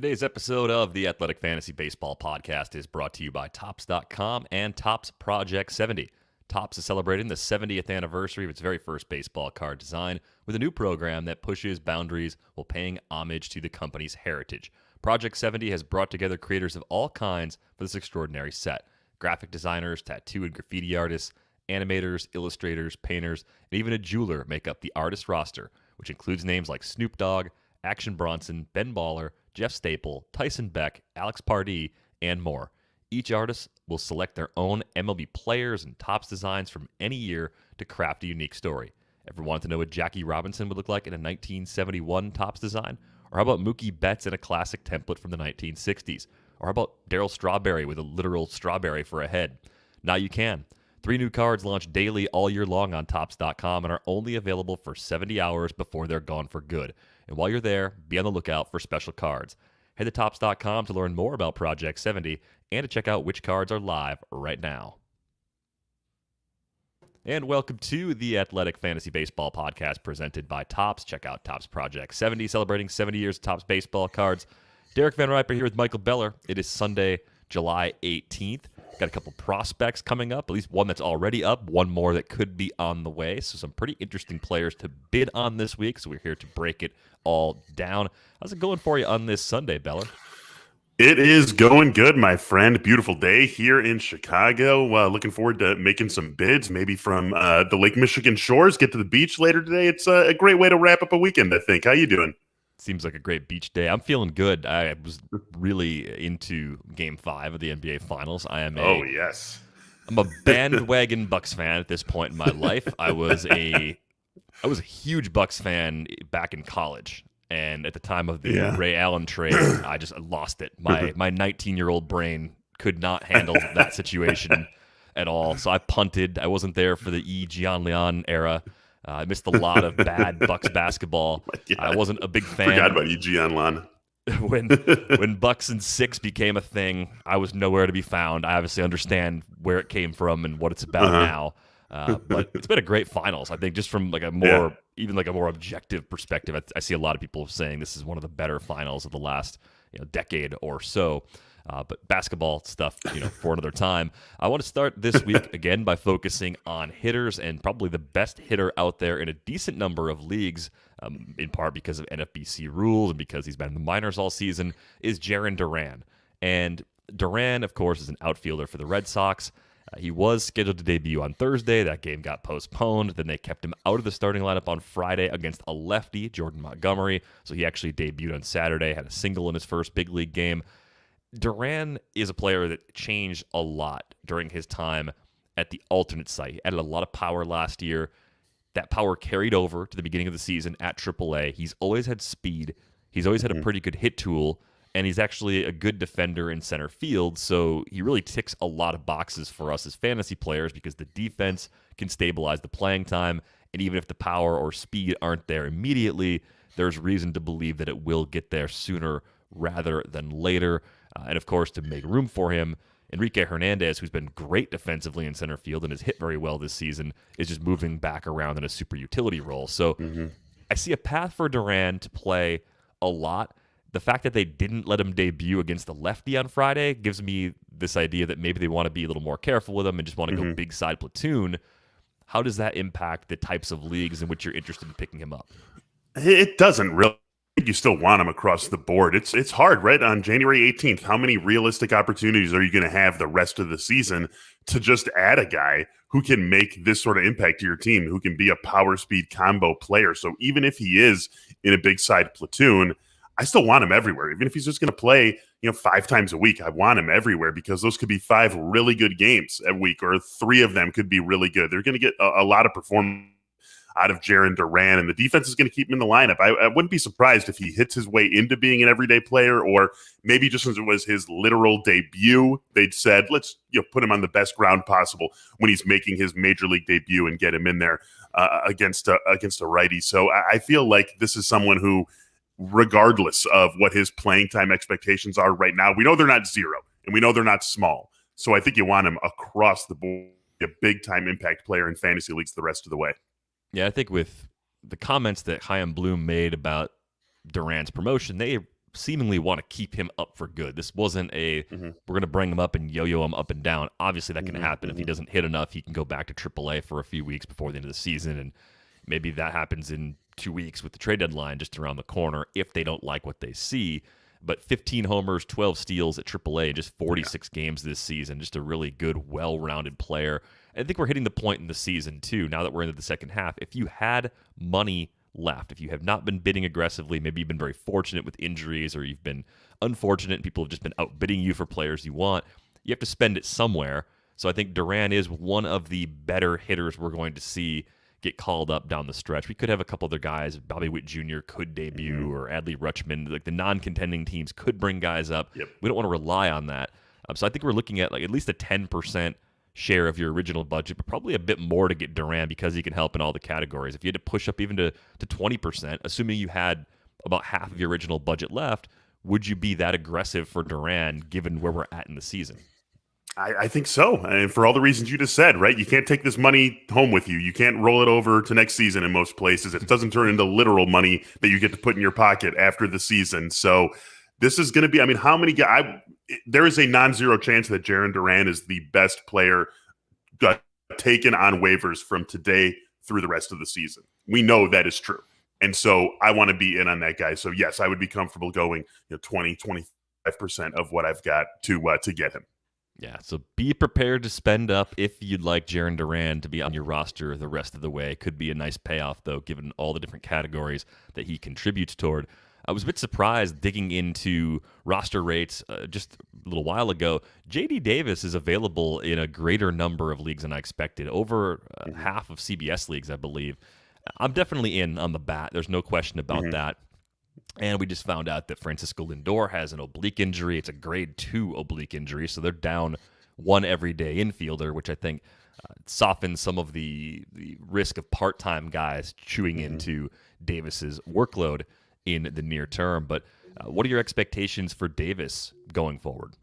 Today's episode of the Athletic Fantasy Baseball Podcast is brought to you by Topps.com and Topps Project 70. Topps is celebrating the 70th anniversary of its very first baseball card design with a new program that pushes boundaries while paying homage to the company's heritage. Project 70 has brought together creators of all kinds for this extraordinary set. Graphic designers, tattoo and graffiti artists, animators, illustrators, painters, and even a jeweler make up the artist roster, which includes names like Snoop Dogg, Action Bronson, Ben Baller, Jeff Staple, Tyson Beck, Alex Pardee, and more. Each artist will select their own MLB players and Topps designs from any year to craft a unique story. Ever wanted to know what Jackie Robinson would look like in a 1971 Topps design? Or how about Mookie Betts in a classic template from the 1960s? Or how about Darryl Strawberry with a literal strawberry for a head? Now you can. 3 new cards launch daily all year long on Topps.com and are only available for 70 hours before they're gone for good. And while you're there, be on the lookout for special cards. Head to Topps.com to learn more about Project 70 and to check out which cards are live right now. And welcome to the Athletic Fantasy Baseball Podcast presented by Topps. Check out Topps Project 70, celebrating 70 years of Topps baseball cards. Derek Van Riper here with Michael Beller. It is Sunday, July 18th. Got a couple prospects coming up, at least one that's already up, one more that could be on the way. So some pretty interesting players to bid on this week. So we're here to break it all down. How's it going for you on this Sunday, Beller? It is going good, my friend. Beautiful day here in Chicago. Looking forward to making some bids, maybe from the Lake Michigan shores. Get to the beach later today. It's a great way to wrap up a weekend, I think. How you doing? Seems like a great beach day. I'm feeling good. I was really into Game 5 of the NBA Finals. I'm a bandwagon Bucks fan at this point in my life. I was a huge Bucks fan back in college. And at the time of the Ray Allen trade, I just lost it. My 19-year-old brain could not handle that situation at all. So I punted. I wasn't there for the Gian Leon era. I missed a lot of bad Bucks basketball. I wasn't a big fan. Forgot about you, Gian Leon. when Bucks and 6 became a thing, I was nowhere to be found. I obviously understand where it came from and what it's about now. But it's been a great finals. I think just from like a more objective perspective, I see a lot of people saying this is one of the better finals of the last decade or so. But basketball stuff, for another time. I want to start this week again by focusing on hitters, and probably the best hitter out there in a decent number of leagues, in part because of NFBC rules and because he's been in the minors all season, is Jarren Duran. And Duran, of course, is an outfielder for the Red Sox. He was scheduled to debut on Thursday. That game got postponed. Then they kept him out of the starting lineup on Friday against a lefty, Jordan Montgomery. So he actually debuted on Saturday, had a single in his first big league game. Duran is a player that changed a lot during his time at the alternate site. He added a lot of power last year. That power carried over to the beginning of the season at AAA. He's always had speed. He's always had a pretty good hit tool, and he's actually a good defender in center field, so he really ticks a lot of boxes for us as fantasy players because the defense can stabilize the playing time, and even if the power or speed aren't there immediately, there's reason to believe that it will get there sooner rather than later. And of course, to make room for him, Enrique Hernandez, who's been great defensively in center field and has hit very well this season, is just moving back around in a super utility role. So I see a path for Duran to play a lot. The fact that they didn't let him debut against the lefty on Friday gives me this idea that maybe they want to be a little more careful with him and just want to go big side platoon. How does that impact the types of leagues in which you're interested in picking him up? It doesn't really. You still want him across the board. It's hard, right? On January 18th, how many realistic opportunities are you going to have the rest of the season to just add a guy who can make this sort of impact to your team, who can be a power speed combo player? So even if he is in a big side platoon, I still want him everywhere. Even if he's just going to play, 5 times a week, I want him everywhere because those could be 5 really good games a week, or 3 of them could be really good. They're going to get a lot of performance out of Jarren Duran, and the defense is going to keep him in the lineup. I wouldn't be surprised if he hits his way into being an everyday player, or maybe just as it was his literal debut, they'd said, let's put him on the best ground possible when he's making his major league debut and get him in there against a righty. So I feel like this is someone who, regardless of what his playing time expectations are right now, we know they're not zero, and we know they're not small. So I think you want him across the board, a big-time impact player in fantasy leagues the rest of the way. Yeah, I think with the comments that Chaim Bloom made about Duran's promotion, they seemingly want to keep him up for good. This wasn't we're going to bring him up and yo-yo him up and down. Obviously, that can happen. If he doesn't hit enough, he can go back to AAA for a few weeks before the end of the season, and maybe that happens in 2 weeks with the trade deadline just around the corner if they don't like what they see. But 15 homers, 12 steals at AAA in just 46 games this season. Just a really good, well-rounded player. I think we're hitting the point in the season, too, now that we're into the second half. If you had money left, if you have not been bidding aggressively, maybe you've been very fortunate with injuries or you've been unfortunate and people have just been outbidding you for players you want, you have to spend it somewhere. So I think Duran is one of the better hitters we're going to see get called up down the stretch. We could have a couple other guys. Bobby Witt Jr. could debut, or Adley Rutschman. Like the non-contending teams could bring guys up. We don't want to rely on that. So I think we're looking at like at least a 10% share of your original budget, but probably a bit more to get Duran because he can help in all the categories. If you had to push up even to 20%, assuming you had about half of your original budget left, would you be that aggressive for Duran given where we're at in the season? I think so. And for all the reasons you just said, right? You can't take this money home with you. You can't roll it over to next season in most places. It doesn't turn into literal money that you get to put in your pocket after the season. So this is going to be, I mean, how many guys? There is a non-zero chance that Jarren Duran is the best player taken on waivers from today through the rest of the season. We know that is true. And so I want to be in on that guy. So yes, I would be comfortable going 20, 25% of what I've got to get him. Yeah, so be prepared to spend up if you'd like Jarren Duran to be on your roster the rest of the way. Could be a nice payoff, though, given all the different categories that he contributes toward. I was a bit surprised digging into roster rates just a little while ago. J.D. Davis is available in a greater number of leagues than I expected, over half of CBS leagues, I believe. I'm definitely in on the bat. There's no question about that. And we just found out that Francisco Lindor has an oblique injury. It's a grade 2 oblique injury, so they're down one everyday infielder, which I think softens some of the risk of part-time guys chewing into Davis's workload in the near term. But what are your expectations for Davis going forward?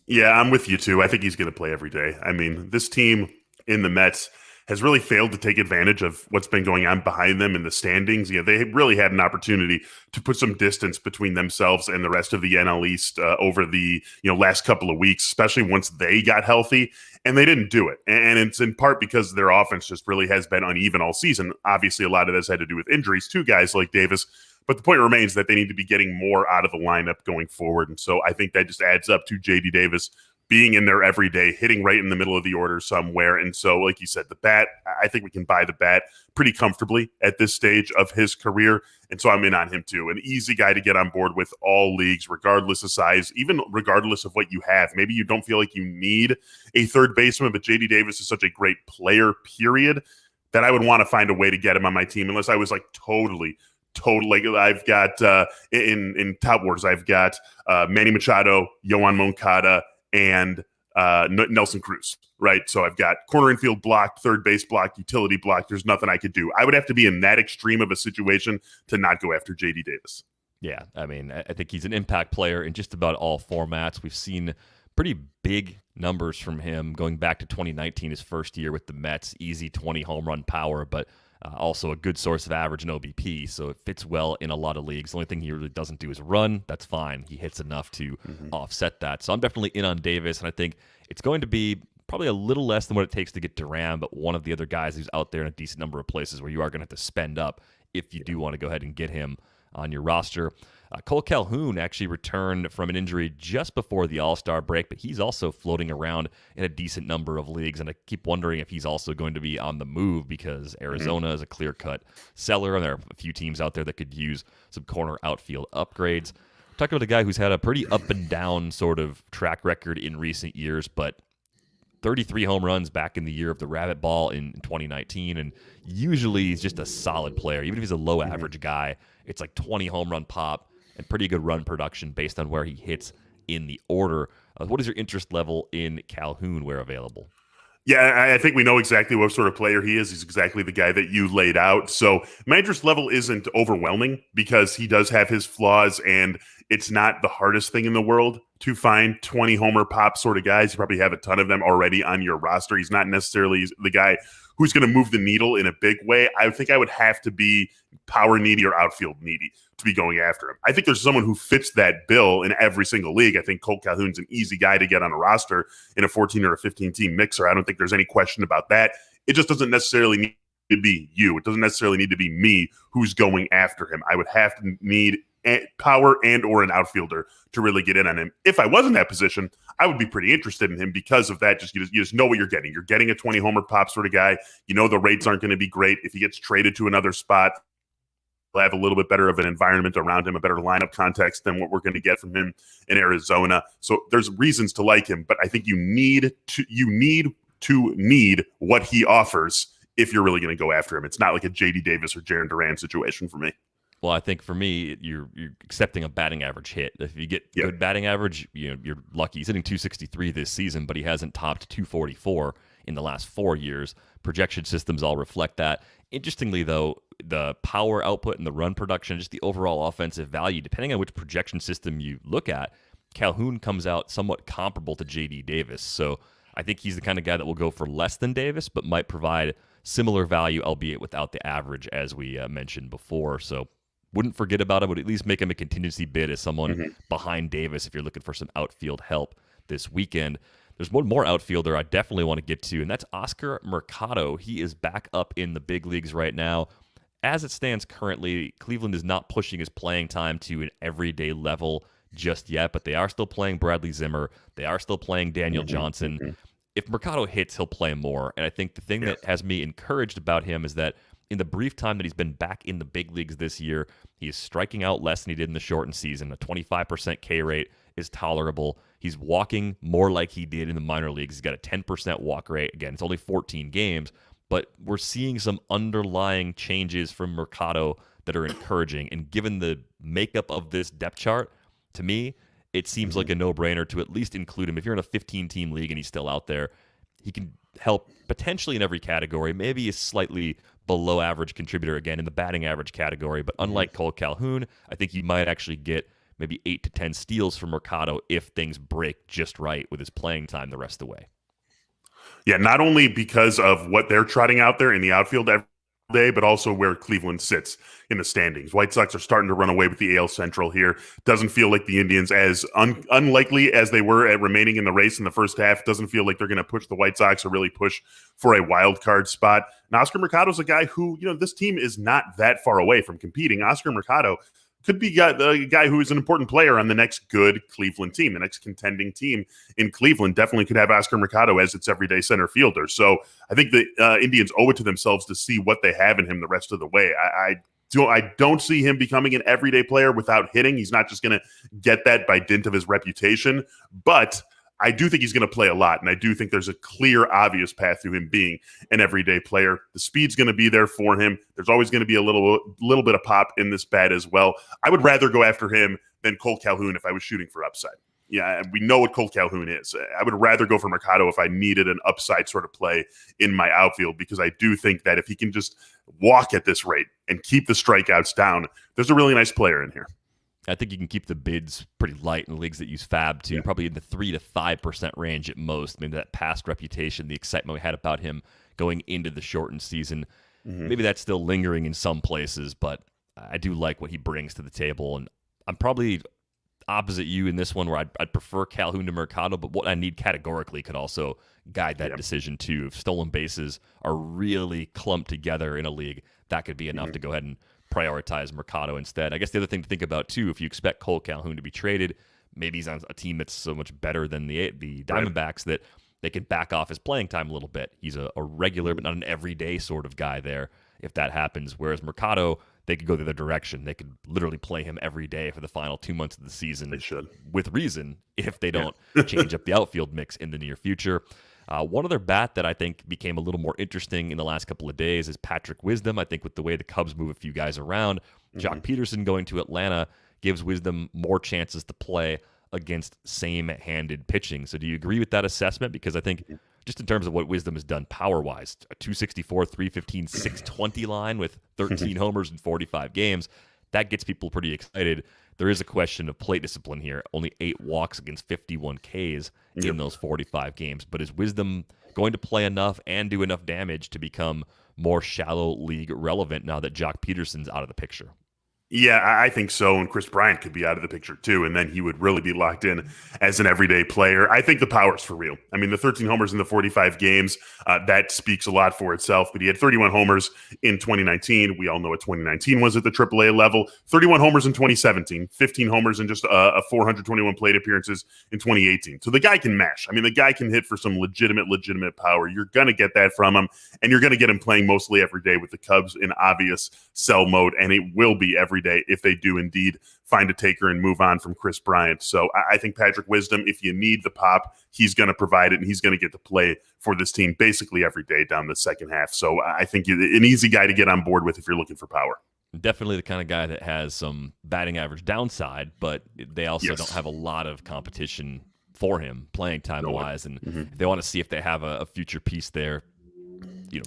Yeah, I'm with you too. I think he's going to play every day. I mean, this team in the Mets has really failed to take advantage of what's been going on behind them in the standings. They really had an opportunity to put some distance between themselves and the rest of the NL East over the last couple of weeks, especially once they got healthy, and they didn't do it. And it's in part because their offense just really has been uneven all season. Obviously, a lot of this had to do with injuries to guys like Davis, but the point remains that they need to be getting more out of the lineup going forward. And so I think that just adds up to J.D. Davis being in there every day, hitting right in the middle of the order somewhere. And so, like you said, the bat, I think we can buy the bat pretty comfortably at this stage of his career. And so I'm in on him too. An easy guy to get on board with all leagues, regardless of size, even regardless of what you have. Maybe you don't feel like you need a third baseman, but J.D. Davis is such a great player, period, that I would want to find a way to get him on my team unless I was like totally. Like I've got in Top Wars, I've got Manny Machado, Yohan Moncada, and Nelson Cruz, right? So I've got corner infield blocked, third base blocked, utility blocked. There's nothing I could do. I would have to be in that extreme of a situation to not go after J.D. Davis. Yeah, I mean, I think he's an impact player in just about all formats. We've seen pretty big numbers from him going back to 2019, his first year with the Mets. Easy 20 home run power, but also a good source of average and OBP, so it fits well in a lot of leagues. The only thing he really doesn't do is run. That's fine. He hits enough to offset that. So I'm definitely in on Davis, and I think it's going to be probably a little less than what it takes to get Duran, but one of the other guys who's out there in a decent number of places where you are going to have to spend up if you do want to go ahead and get him on your roster. Cole Calhoun actually returned from an injury just before the All-Star break, but he's also floating around in a decent number of leagues, and I keep wondering if he's also going to be on the move because Arizona is a clear-cut seller, and there are a few teams out there that could use some corner outfield upgrades. Talking about a guy who's had a pretty up-and-down sort of track record in recent years, but 33 home runs back in the year of the rabbit ball in 2019, and usually he's just a solid player. Even if he's a low-average guy, it's like 20 home run pop and pretty good run production based on where he hits in the order. What is your interest level in Calhoun where available? Yeah, I think we know exactly what sort of player he is. He's exactly the guy that you laid out. So my interest level isn't overwhelming because he does have his flaws, and it's not the hardest thing in the world to find 20 homer pop sort of guys. You probably have a ton of them already on your roster. He's not necessarily the guy who's going to move the needle in a big way. I think I would have to be power needy or outfield needy to be going after him. I think there's someone who fits that bill in every single league. I think Cole Calhoun's an easy guy to get on a roster in a 14 or a 15 team mixer. I don't think there's any question about that. It just doesn't necessarily need to be you. It doesn't necessarily need to be me who's going after him. I would have to need power and or an outfielder to really get in on him. If I was in that position, I would be pretty interested in him because of that. You just know what you're getting. You're getting a 20 homer pop sort of guy. You know the rates aren't going to be great. If he gets traded to another spot, he'll have a little bit better of an environment around him, a better lineup context than what we're going to get from him in Arizona. So there's reasons to like him, but I think you need what he offers if you're really going to go after him. It's not like a JD Davis or Jarren Duran situation for me. Well, I think for me, you're accepting a batting average hit. If you get good batting average, you're lucky. He's hitting 263 this season, but he hasn't topped 244 in the last 4 years. Projection systems all reflect that. Interestingly, though, the power output and the run production, just the overall offensive value, depending on which projection system you look at, Calhoun comes out somewhat comparable to JD Davis. So I think he's the kind of guy that will go for less than Davis, but might provide similar value, albeit without the average, as we mentioned before. So wouldn't forget about him, would at least make him a contingency bid as someone behind Davis if you're looking for some outfield help this weekend. There's one more outfielder I definitely want to get to, and that's Oscar Mercado. He is back up in the big leagues right now. As it stands currently, Cleveland is not pushing his playing time to an everyday level just yet, but they are still playing Bradley Zimmer. They are still playing Daniel Johnson. If Mercado hits, he'll play more. And I think the thing that has me encouraged about him is that in the brief time that he's been back in the big leagues this year, he is striking out less than he did in the shortened season. A 25% K rate is tolerable. He's walking more like he did in the minor leagues. He's got a 10% walk rate. Again, it's only 14 games, but we're seeing some underlying changes from Mercado that are encouraging. And given the makeup of this depth chart, to me, it seems like a no-brainer to at least include him. If you're in a 15-team league and he's still out there, he can help potentially in every category. Maybe a slightly below average contributor again in the batting average category, but unlike Cole Calhoun, I think you might actually get maybe 8 to 10 steals from Mercado if things break just right with his playing time the rest of the way. Yeah, not only because of what they're trotting out there in the outfield every day, but also where Cleveland sits in the standings. White Sox are starting to run away with the AL Central here. Doesn't feel like the Indians, as unlikely as they were at remaining in the race in the first half, doesn't feel like they're going to push the White Sox or really push for a wild card spot. And Oscar Mercado's a guy who, this team is not that far away from competing. Oscar Mercado could be the guy who is an important player on the next good Cleveland team, the next contending team in Cleveland. Definitely could have Oscar Mercado as its everyday center fielder. So I think the Indians owe it to themselves to see what they have in him the rest of the way. I don't see him becoming an everyday player without hitting. He's not just going to get that by dint of his reputation, but I do think he's going to play a lot, and I do think there's a clear, obvious path to him being an everyday player. The speed's going to be there for him. There's always going to be a little bit of pop in this bat as well. I would rather go after him than Cole Calhoun if I was shooting for upside. Yeah, we know what Cole Calhoun is. I would rather go for Mercado if I needed an upside sort of play in my outfield, because I do think that if he can just walk at this rate and keep the strikeouts down, there's a really nice player in here. I think you can keep the bids pretty light in the leagues that use FAB too, probably in the 3 to 5% range at most. Maybe that past reputation, the excitement we had about him going into the shortened season, maybe that's still lingering in some places, but I do like what he brings to the table. And I'm probably opposite you in this one, where I'd prefer Calhoun to Mercado, but what I need categorically could also guide that decision too. If stolen bases are really clumped together in a league, that could be enough to go ahead and prioritize Mercado instead. I guess the other thing to think about too, if you expect Cole Calhoun to be traded, maybe he's on a team that's so much better than the Diamondbacks that they can back off his playing time a little bit. He's a regular but not an everyday sort of guy there if that happens. Whereas Mercado, they could go the other direction. They could literally play him every day for the final 2 months of the season. They should. With reason, if they don't change up the outfield mix in the near future. One other bat that I think became a little more interesting in the last couple of days is Patrick Wisdom. I think with the way the Cubs move a few guys around, Jock Peterson going to Atlanta gives Wisdom more chances to play against same-handed pitching. So do you agree with that assessment? Because I think just in terms of what Wisdom has done power-wise, a 264, 315, 620 line with 13 homers in 45 games, that gets people pretty excited. there is a question of plate discipline here. Only 8 walks against 51 Ks in those 45 games. But is Wisdom going to play enough and do enough damage to become more shallow league relevant now that Jock Peterson's out of the picture? Yeah, I think so. And Chris Bryant could be out of the picture too. And then he would really be locked in as an everyday player. I think the power's for real. I mean, the 13 homers in the 45 games, that speaks a lot for itself. But he had 31 homers in 2019. We all know what 2019 was at the AAA level. 31 homers in 2017. 15 homers in just 421 plate appearances in 2018. So the guy can mash. I mean, the guy can hit for some legitimate power. You're going to get that from him. And you're going to get him playing mostly every day with the Cubs in obvious sell mode. And it will be every day if they do indeed find a taker and move on from Chris Bryant. So I think Patrick Wisdom, if you need the pop, he's going to provide it, and he's going to get to play for this team basically every day down the second half. So I think an easy guy to get on board with if you're looking for power. Definitely the kind of guy that has some batting average downside, but they also don't have a lot of competition for him playing time-wise. And if they want to see if they have a future piece there,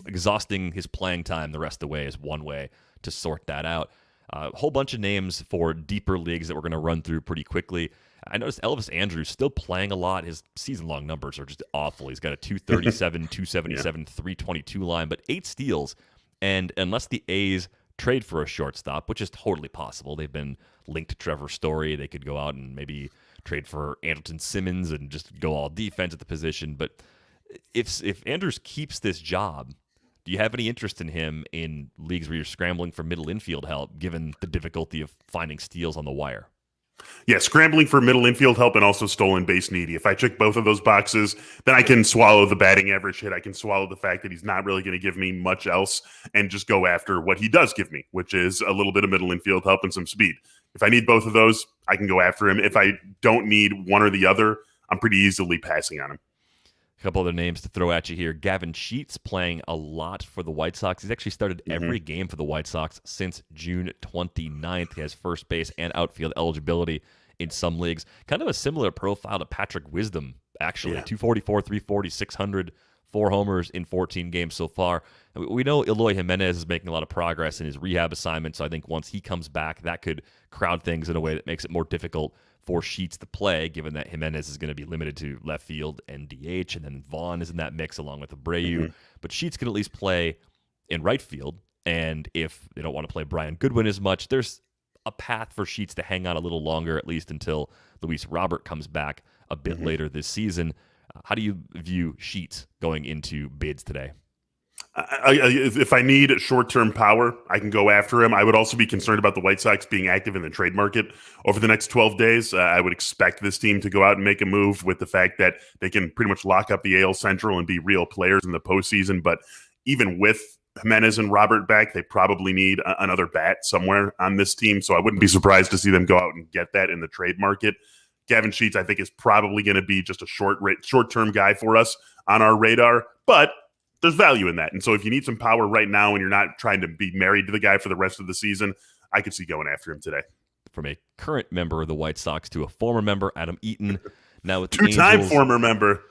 exhausting his playing time the rest of the way is one way to sort that out. A whole bunch of names for deeper leagues that we're going to run through pretty quickly. I noticed Elvis Andrews still playing a lot. His season-long numbers are just awful. He's got a 237, 277, 322 line, but 8 steals. And unless the A's trade for a shortstop, which is totally possible, they've been linked to Trevor Story. They could go out and maybe trade for Andrelton Simmons and just go all defense at the position. But if Andrews keeps this job, do you have any interest in him in leagues where you're scrambling for middle infield help, given the difficulty of finding steals on the wire? Yeah, scrambling for middle infield help and also stolen base needy. If I check both of those boxes, then I can swallow the batting average hit. I can swallow the fact that he's not really going to give me much else and just go after what he does give me, which is a little bit of middle infield help and some speed. If I need both of those, I can go after him. If I don't need one or the other, I'm pretty easily passing on him. A couple other names to throw at you here. Gavin Sheets playing a lot for the White Sox. He's actually started every game for the White Sox since June 29th. He has first base and outfield eligibility in some leagues. Kind of a similar profile to Patrick Wisdom, actually. 244, 340, 600, 4 homers in 14 games so far. We know Eloy Jimenez is making a lot of progress in his rehab assignment, so I think once he comes back, that could crowd things in a way that makes it more difficult for Sheets to play, given that Jimenez is going to be limited to left field and DH, and then Vaughn is in that mix along with Abreu. But Sheets can at least play in right field, and if they don't want to play Brian Goodwin as much, there's a path for Sheets to hang on a little longer, at least until Luis Robert comes back a bit later this season. How do you view Sheets going into bids today? If I need short-term power, I can go after him. I would also be concerned about the White Sox being active in the trade market over the next 12 days. I would expect this team to go out and make a move with the fact that they can pretty much lock up the AL Central and be real players in the postseason. But even with Jimenez and Robert back, they probably need another bat somewhere on this team. So I wouldn't be surprised to see them go out and get that in the trade market. Gavin Sheets, I think, is probably going to be just a short-term guy for us on our radar. But there's value in that. And so if you need some power right now and you're not trying to be married to the guy for the rest of the season, I could see going after him today. From a current member of the White Sox to a former member, Adam Eaton. Now with two-time Angels, former member.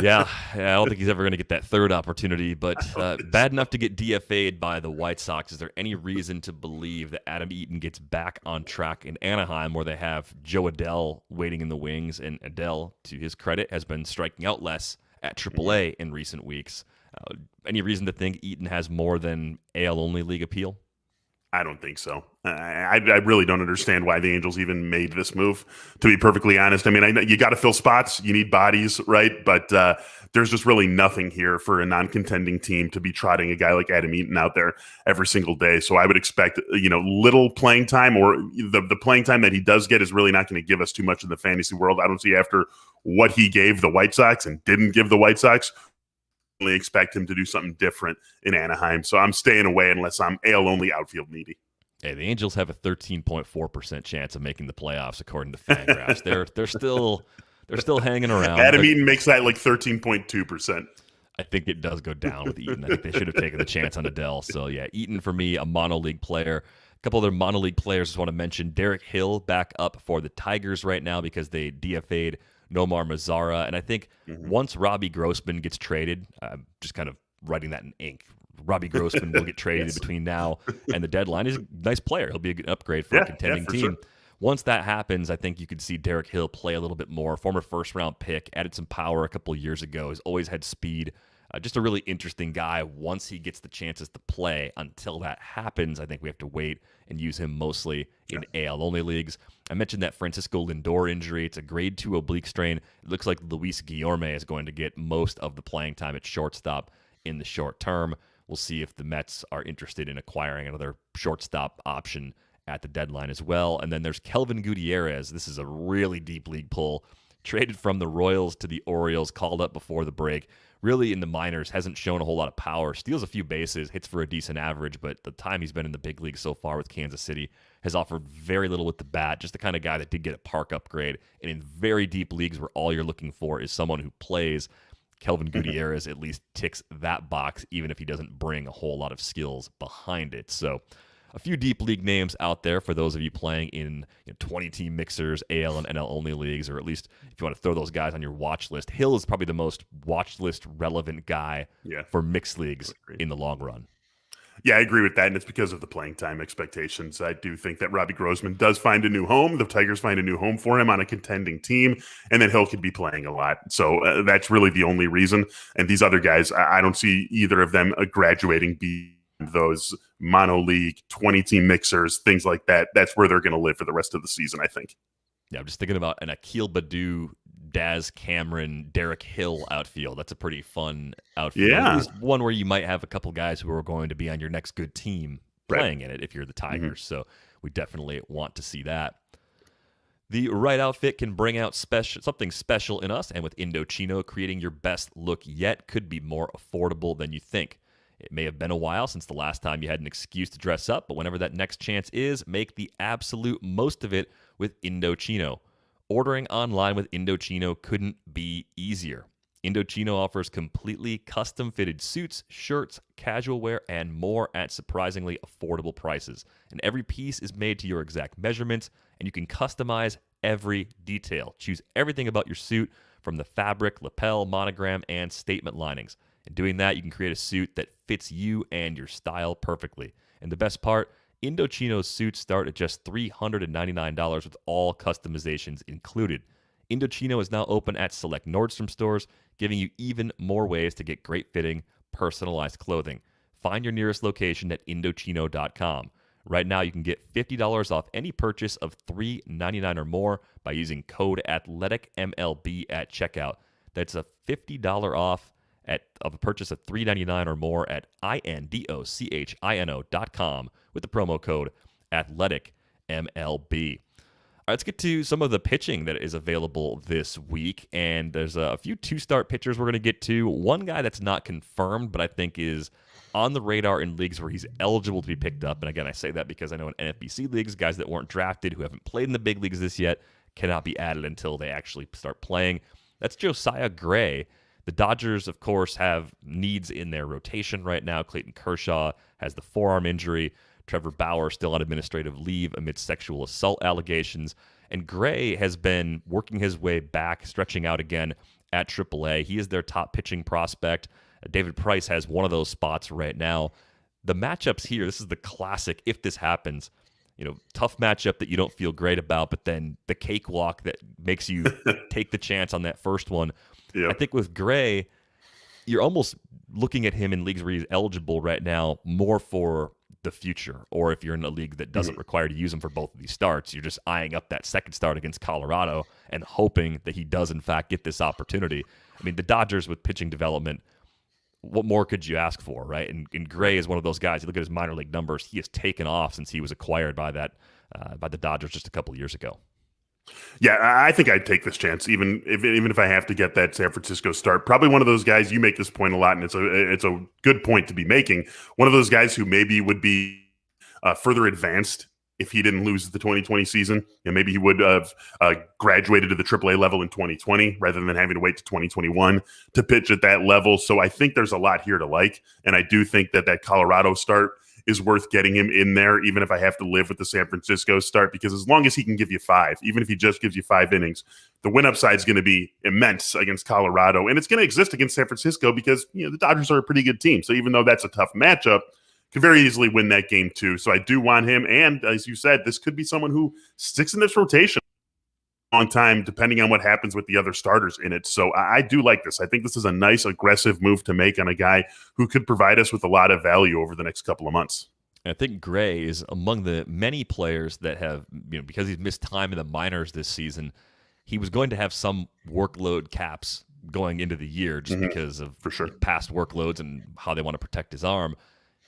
yeah, I don't think he's ever going to get that third opportunity, but bad enough to get DFA'd by the White Sox. Is there any reason to believe that Adam Eaton gets back on track in Anaheim, where they have Joe Adell waiting in the wings, and Adell, to his credit, has been striking out less at AAA in recent weeks? Any reason to think Eaton has more than AL-only league appeal? I don't think so. I really don't understand why the Angels even made this move, to be perfectly honest. I mean, you got to fill spots. You need bodies, right? But there's just really nothing here for a non-contending team to be trotting a guy like Adam Eaton out there every single day. So I would expect, little playing time, or the playing time that he does get is really not going to give us too much in the fantasy world. I don't see, after what he gave the White Sox and didn't give the White Sox, expect him to do something different in Anaheim. So I'm staying away unless I'm AL-only outfield needy. Hey, the Angels have a 13.4% chance of making the playoffs according to Fangraphs. they're still hanging around. Adam Eaton makes that like 13.2%. I think it does go down with Eaton. I think they should have taken the chance on Adell. So yeah, Eaton for me, a mono league player. A couple other mono league players I just want to mention. Derek Hill back up for the Tigers right now because they DFA'd Nomar Mazara. And I think once Robbie Grossman gets traded, I'm just kind of writing that in ink. Robbie Grossman will get traded between now and the deadline. He's a nice player. He'll be a good upgrade for a contending team. Sure. once that happens, I think you could see Derek Hill play a little bit more. Former first-round pick, added some power a couple years ago. He's always had speed. Just a really interesting guy once he gets the chances to play. Until that happens, I think we have to wait and use him mostly in AL-only leagues. I mentioned that Francisco Lindor injury. It's a grade 2 oblique strain. It looks like Luis Guillorme is going to get most of the playing time at shortstop in the short term. We'll see if the Mets are interested in acquiring another shortstop option at the deadline as well. And then there's Kelvin Gutierrez. This is a really deep league pull. Traded from the Royals to the Orioles, called up before the break. Really in the minors, hasn't shown a whole lot of power. Steals a few bases, hits for a decent average, but the time he's been in the big league so far with Kansas City has offered very little with the bat. Just the kind of guy that did get a park upgrade. And in very deep leagues where all you're looking for is someone who plays, Kelvin Gutierrez at least ticks that box, even if he doesn't bring a whole lot of skills behind it. So a few deep league names out there for those of you playing in 20-team mixers, AL and NL only leagues, or at least if you want to throw those guys on your watch list. Hill is probably the most watch list relevant guy for mixed leagues in the long run. Yeah, I agree with that, and it's because of the playing time expectations. I do think that Robbie Grossman does find a new home. The Tigers find a new home for him on a contending team, and then Hill could be playing a lot. So that's really the only reason. And these other guys, I don't see either of them graduating beyond those mono league 20-team mixers, things like that. That's where they're going to live for the rest of the season, I think. Yeah, I'm just thinking about an Akil Baddoo, Daz Cameron, Derek Hill outfield. That's a pretty fun outfield. Yeah. At least one where you might have a couple guys who are going to be on your next good team playing in it if you're the Tigers. So we definitely want to see that. The right outfit can bring out something special in us, and with Indochino, creating your best look yet could be more affordable than you think. It may have been a while since the last time you had an excuse to dress up, but whenever that next chance is, make the absolute most of it with Indochino. Ordering online with Indochino couldn't be easier. Indochino offers completely custom-fitted suits, shirts, casual wear, and more at surprisingly affordable prices. And every piece is made to your exact measurements, and you can customize every detail. Choose everything about your suit, from the fabric, lapel, monogram, and statement linings. And doing that, you can create a suit that fits you and your style perfectly. And the best part, Indochino's suits start at just $399 with all customizations included. Indochino is now open at select Nordstrom stores, giving you even more ways to get great fitting, personalized clothing. Find your nearest location at Indochino.com. Right now, you can get $50 off any purchase of $399 or more by using code ATHLETICMLB at checkout. That's a $50 off of a purchase of $399 or more at INDOCHINO.com with the promo code ATHLETICMLB. All right, let's get to some of the pitching that is available this week, and there's a few two-start pitchers we're going to get to. One guy that's not confirmed, but I think is on the radar in leagues where he's eligible to be picked up. And again, I say that because I know in NFBC leagues, guys that weren't drafted, who haven't played in the big leagues this yet, cannot be added until they actually start playing. That's Josiah Gray. The Dodgers, of course, have needs in their rotation right now. Clayton Kershaw has the forearm injury. Trevor Bauer still on administrative leave amid sexual assault allegations. And Gray has been working his way back, stretching out again at AAA. He is their top pitching prospect. David Price has one of those spots right now. The matchups here, this is the classic, if this happens, tough matchup that you don't feel great about, but then the cakewalk that makes you take the chance on that first one. Yep. I think with Gray, you're almost looking at him in leagues where he's eligible right now more for the future, or if you're in a league that doesn't require to use him for both of these starts, you're just eyeing up that second start against Colorado and hoping that he does, in fact, get this opportunity. I mean, the Dodgers with pitching development, what more could you ask for, right? And Gray is one of those guys. You look at his minor league numbers; he has taken off since he was acquired by the Dodgers just a couple of years ago. Yeah, I think I'd take this chance, even if I have to get that San Francisco start. Probably one of those guys. You make this point a lot, and it's a good point to be making. One of those guys who maybe would be further advanced if he didn't lose the 2020 season. Maybe he would have graduated to the AAA level in 2020 rather than having to wait to 2021 to pitch at that level. So I think there's a lot here to like, and I do think that Colorado start is worth getting him in there, even if I have to live with the San Francisco start, because as long as he can give you 5, even if he just gives you 5 innings, the win upside is going to be immense against Colorado, and it's going to exist against San Francisco because the Dodgers are a pretty good team. So even though that's a tough matchup, could very easily win that game too. So I do want him. And as you said, this could be someone who sticks in this rotation a long time, depending on what happens with the other starters in it. So I do like this. I think this is a nice, aggressive move to make on a guy who could provide us with a lot of value over the next couple of months. I think Gray is among the many players that have, because he's missed time in the minors this season, he was going to have some workload caps going into the year just because of past workloads and how they want to protect his arm.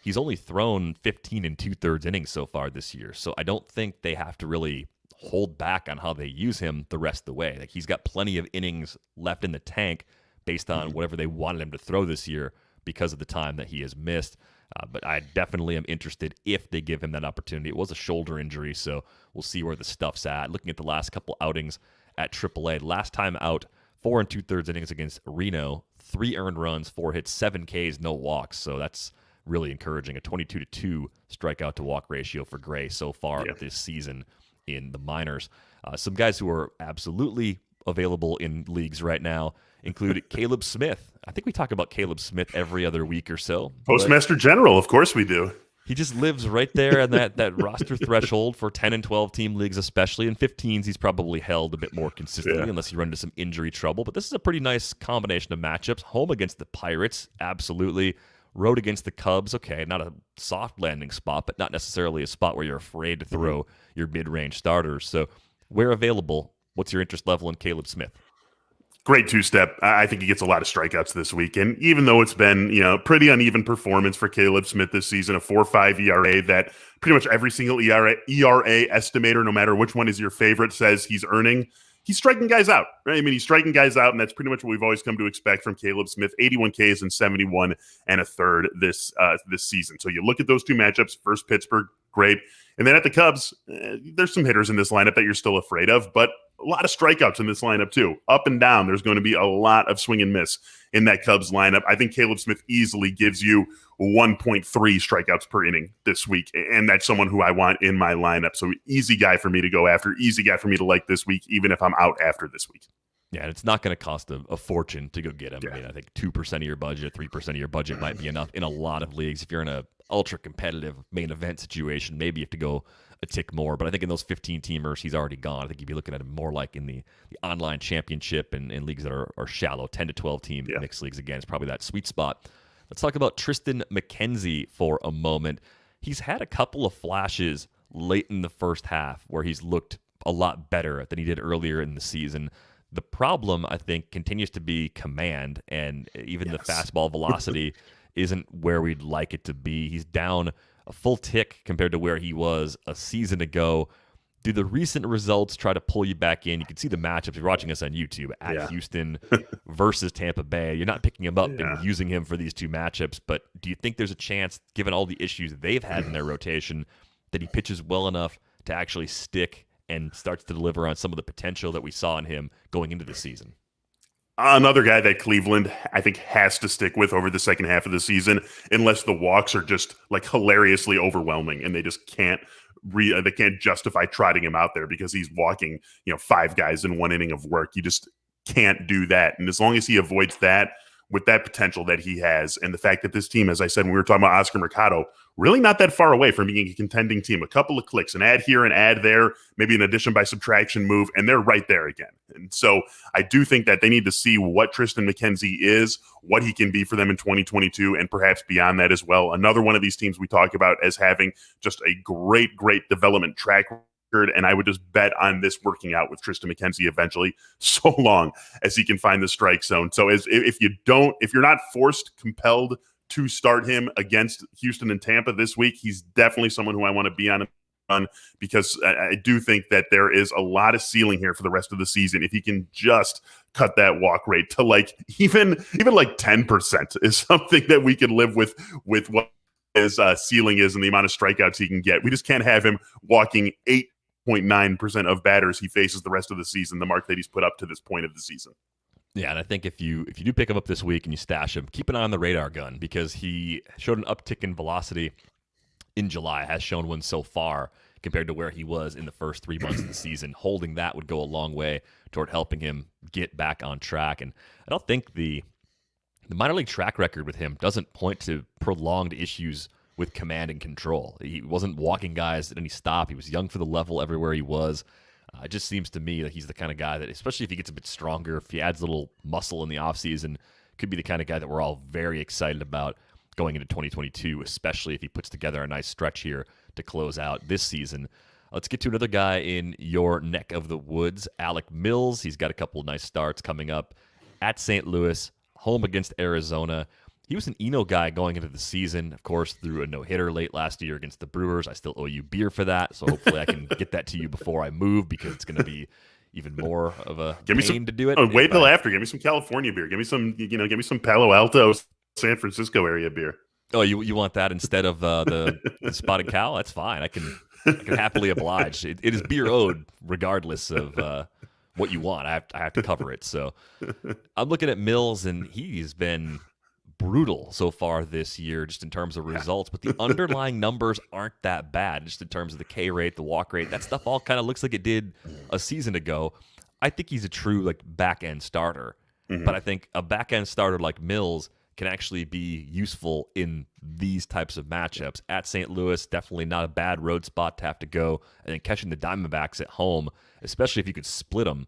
He's only thrown 15 and 2/3 innings so far this year, so I don't think they have to really hold back on how they use him the rest of the way. Like, he's got plenty of innings left in the tank based on whatever they wanted him to throw this year because of the time that he has missed. But I definitely am interested if they give him that opportunity. It was a shoulder injury, so we'll see where the stuff's at. Looking at the last couple outings at AAA, last time out, 4 and 2/3 innings against Reno, 3 earned runs, 4 hits, 7 Ks, no walks. So that's really encouraging. A 22-2 strikeout to walk ratio for Gray so far this season in the minors. Some guys who are absolutely available in leagues right now include Caleb Smith. I think we talk about Caleb Smith every other week or so. Postmaster General, of course we do. He just lives right there in that roster threshold for 10 and 12 team leagues, especially. In 15s, he's probably held a bit more consistently unless you run into some injury trouble. But this is a pretty nice combination of matchups. Home against the Pirates, absolutely. Road against the Cubs, okay, not a soft landing spot, but not necessarily a spot where you're afraid to throw your mid-range starters. So where available, what's your interest level in Caleb Smith? Great two-step. I think he gets a lot of strikeouts this week. And even though it's been, pretty uneven performance for Caleb Smith this season, a 4.5 ERA that pretty much every single ERA estimator, no matter which one is your favorite, says he's earning. He's striking guys out, right? I mean, he's striking guys out, and that's pretty much what we've always come to expect from Caleb Smith. 81 Ks and 71 1/3 this season. So you look at those two matchups, first Pittsburgh, great. And then at the Cubs, there's some hitters in this lineup that you're still afraid of, but a lot of strikeouts in this lineup too. Up and down, there's going to be a lot of swing and miss in that Cubs lineup. I think Caleb Smith easily gives you 1.3 strikeouts per inning this week, and that's someone who I want in my lineup. So easy guy for me to go after, easy guy for me to like this week, even if I'm out after this week. Yeah, and it's not going to cost a fortune to go get him. I mean, I think 2% of your budget, 3% of your budget might be enough in a lot of leagues. If you're in a ultra competitive main event situation, maybe you have to go a tick more. But I think in those 15 teamers, he's already gone. I think you'd be looking at him more like in the online championship and in leagues that are shallow, 10 to 12 team mixed leagues. Again, it's probably that sweet spot. Let's talk about Tristan Mckenzie for a moment. He's had a couple of flashes late in the first half where he's looked a lot better than he did earlier in the season. The problem, I think, continues to be command, and even the fastball velocity isn't where we'd like it to be. He's down a full tick compared to where he was a season ago. Do the recent results try to pull you back in? You can see the matchups. If you're watching us on YouTube at Houston versus Tampa Bay. You're not picking him up and using him for these two matchups, but do you think there's a chance, given all the issues they've had in their rotation, that he pitches well enough to actually stick and starts to deliver on some of the potential that we saw in him going into the season? Another guy that Cleveland, I think, has to stick with over the second half of the season, unless the walks are just like hilariously overwhelming and they just can't they can't justify trotting him out there because he's walking, 5 guys in 1 inning of work. You just can't do that. And as long as he avoids that, with that potential that he has, and the fact that this team, as I said, when we were talking about Oscar Mercado, really not that far away from being a contending team. A couple of clicks, an add here, an add there, maybe an addition by subtraction move, and they're right there again. And so I do think that they need to see what Tristan Mckenzie is, what he can be for them in 2022, and perhaps beyond that as well. Another one of these teams we talk about as having just a great development track record, and I would just bet on this working out with Tristan Mckenzie eventually, so long as he can find the strike zone. So if you're not compelled to start him against Houston and Tampa this week, he's definitely someone who I want to be on because I do think that there is a lot of ceiling here for the rest of the season. If he can just cut that walk rate to like even like 10% is something that we can live with what his ceiling is and the amount of strikeouts he can get. We just can't have him walking 8.9% of batters he faces the rest of the season, the mark that he's put up to this point of the season. Yeah, and I think if you do pick him up this week and you stash him, keep an eye on the radar gun because he showed an uptick in velocity in July, has shown one so far compared to where he was in the first 3 months of the season. Holding that would go a long way toward helping him get back on track. And I don't think the minor league track record with him doesn't point to prolonged issues with command and control. He wasn't walking guys at any stop. He was young for the level everywhere he was. It just seems to me that he's the kind of guy that, especially if he gets a bit stronger, if he adds a little muscle in the offseason, could be the kind of guy that we're all very excited about going into 2022, especially if he puts together a nice stretch here to close out this season. Let's get to another guy in your neck of the woods, Alec Mills. He's got a couple of nice starts coming up at St. Louis, home against Arizona. He was an Eno guy going into the season, of course, threw a no-hitter late last year against the Brewers. I still owe you beer for that, so hopefully I can get that to you before I move, because it's going to be even more of a pain to do it. Wait till after. Give me some California beer. Give me some Palo Alto, San Francisco area beer. Oh, you want that instead of the Spotted Cow? That's fine. I can happily oblige. It is beer owed, regardless of what you want. I have to cover it. So I'm looking at Mills, and he's been brutal so far this year, just in terms of results. But the underlying numbers aren't that bad, just in terms of the K rate, the walk rate. That stuff all kind of looks like it did a season ago. I think he's a true back end starter. Mm-hmm. But I think a back end starter like Mills can actually be useful in these types of matchups. At St. Louis, definitely not a bad road spot to have to go. And then catching the Diamondbacks at home, especially if you could split them,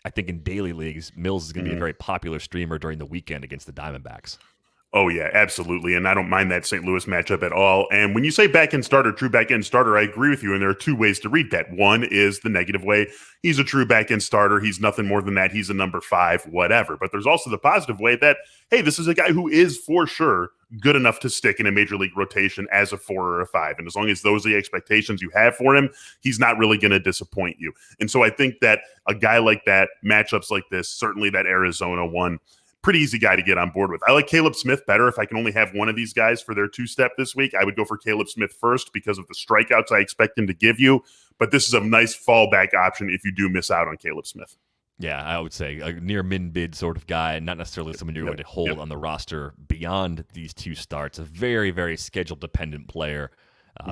I think in daily leagues, Mills is going to be a very popular streamer during the weekend against the Diamondbacks. Oh, yeah, absolutely. And I don't mind that St. Louis matchup at all. And when you say back-end starter, true back-end starter, I agree with you. And there are two ways to read that. One is the negative way. He's a true back-end starter. He's nothing more than that. He's a number 5, whatever. But there's also the positive way that, hey, this is a guy who is for sure good enough to stick in a major league rotation as a 4 or a 5. And as long as those are the expectations you have for him, he's not really going to disappoint you. And so I think that a guy like that, matchups like this, certainly that Arizona one, pretty easy guy to get on board with. I like Caleb Smith better. If I can only have one of these guys for their 2-step this week, I would go for Caleb Smith first because of the strikeouts I expect him to give you. But this is a nice fallback option if you do miss out on Caleb Smith. Yeah, I would say a near min-bid sort of guy, not necessarily someone you're going to hold on the roster beyond these 2 starts. A very, very schedule-dependent player,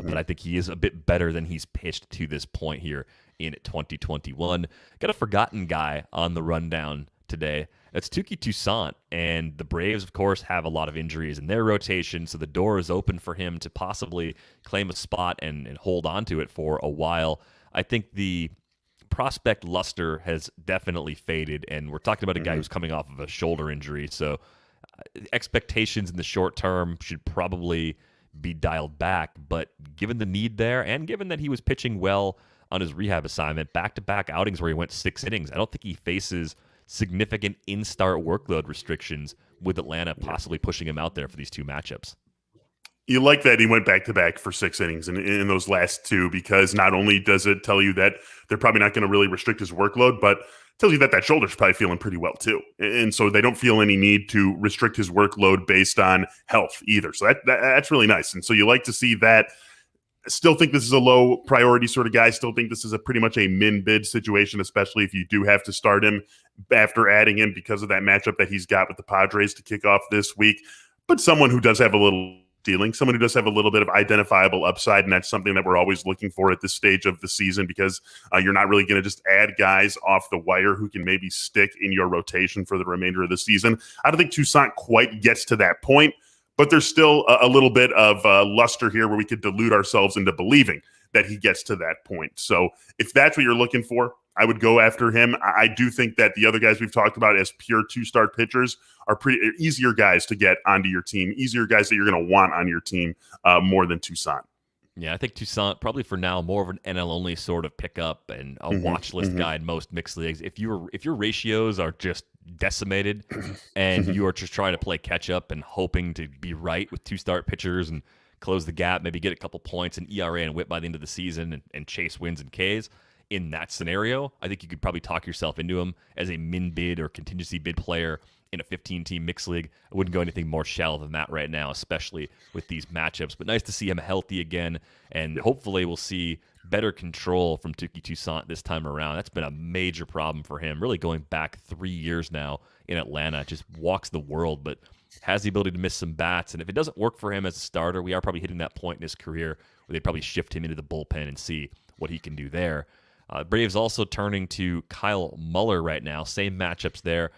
but I think he is a bit better than he's pitched to this point here in 2021. Got a forgotten guy on the rundown today. That's Touki Toussaint, and the Braves, of course, have a lot of injuries in their rotation, so the door is open for him to possibly claim a spot and hold on to it for a while. I think the prospect luster has definitely faded, and we're talking about a guy who's coming off of a shoulder injury, so expectations in the short term should probably be dialed back, but given the need there, and given that he was pitching well on his rehab assignment, back-to-back outings where he went 6 innings, I don't think he faces significant in-start workload restrictions with Atlanta possibly pushing him out there for these 2 matchups. You like that he went back-to-back for 6 innings in those last 2, because not only does it tell you that they're probably not going to really restrict his workload, but it tells you that that shoulder's probably feeling pretty well too. And so they don't feel any need to restrict his workload based on health either. So that's really nice. And so you like to see that. Still think this is a low priority sort of guy. Still think this is a pretty much a min-bid situation, especially if you do have to start him after adding him because of that matchup that he's got with the Padres to kick off this week. But someone who does have a little ceiling, someone who does have a little bit of identifiable upside, and that's something that we're always looking for at this stage of the season, because you're not really going to just add guys off the wire who can maybe stick in your rotation for the remainder of the season. I don't think Toussaint quite gets to that point, but there's still a little bit of luster here where we could delude ourselves into believing that he gets to that point. So if that's what you're looking for, I would go after him. I do think that the other guys we've talked about as pure 2-start pitchers are pretty easier guys to get onto your team, easier guys that you're going to want on your team more than Toussaint. Yeah, I think Toussaint probably for now more of an NL only sort of pickup and a watch list guy in most mixed leagues. If your ratios are just decimated and you are just trying to play catch up and hoping to be right with 2-start pitchers and close the gap, maybe get a couple points in ERA and WHIP by the end of the season and chase wins and Ks. In that scenario, I think you could probably talk yourself into him as a min-bid or contingency bid player in a 15-team mixed league. I wouldn't go anything more shallow than that right now, especially with these matchups. But nice to see him healthy again, and hopefully we'll see better control from Touki Toussaint this time around. That's been a major problem for him, really going back 3 years now in Atlanta. Just walks the world, but has the ability to miss some bats. And if it doesn't work for him as a starter, we are probably hitting that point in his career where they'd probably shift him into the bullpen and see what he can do there. Braves also turning to Kyle Muller right now. Same matchups there.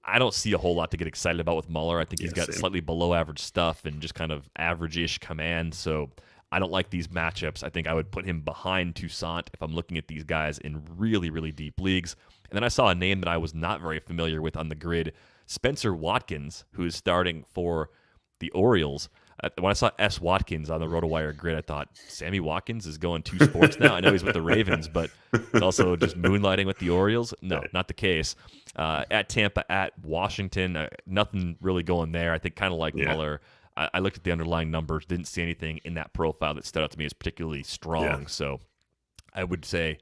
I don't see a whole lot to get excited about with Muller. I think he's got same. slightly below average stuff and just kind of average-ish command. So I don't like these matchups. I think I would put him behind Toussaint if I'm looking at these guys in really, really deep leagues. And then I saw a name that I was not very familiar with on the grid, Spencer Watkins, who is starting for the Orioles. When I saw S. Watkins on the RotoWire grid, I thought, Sammy Watkins is going 2 sports now? I know he's with the Ravens, but he's also just moonlighting with the Orioles? No, not the case. At Tampa, at Washington, nothing really going there. I think kind of like Muller, I looked at the underlying numbers, didn't see anything in that profile that stood out to me as particularly strong. Yeah. So I would say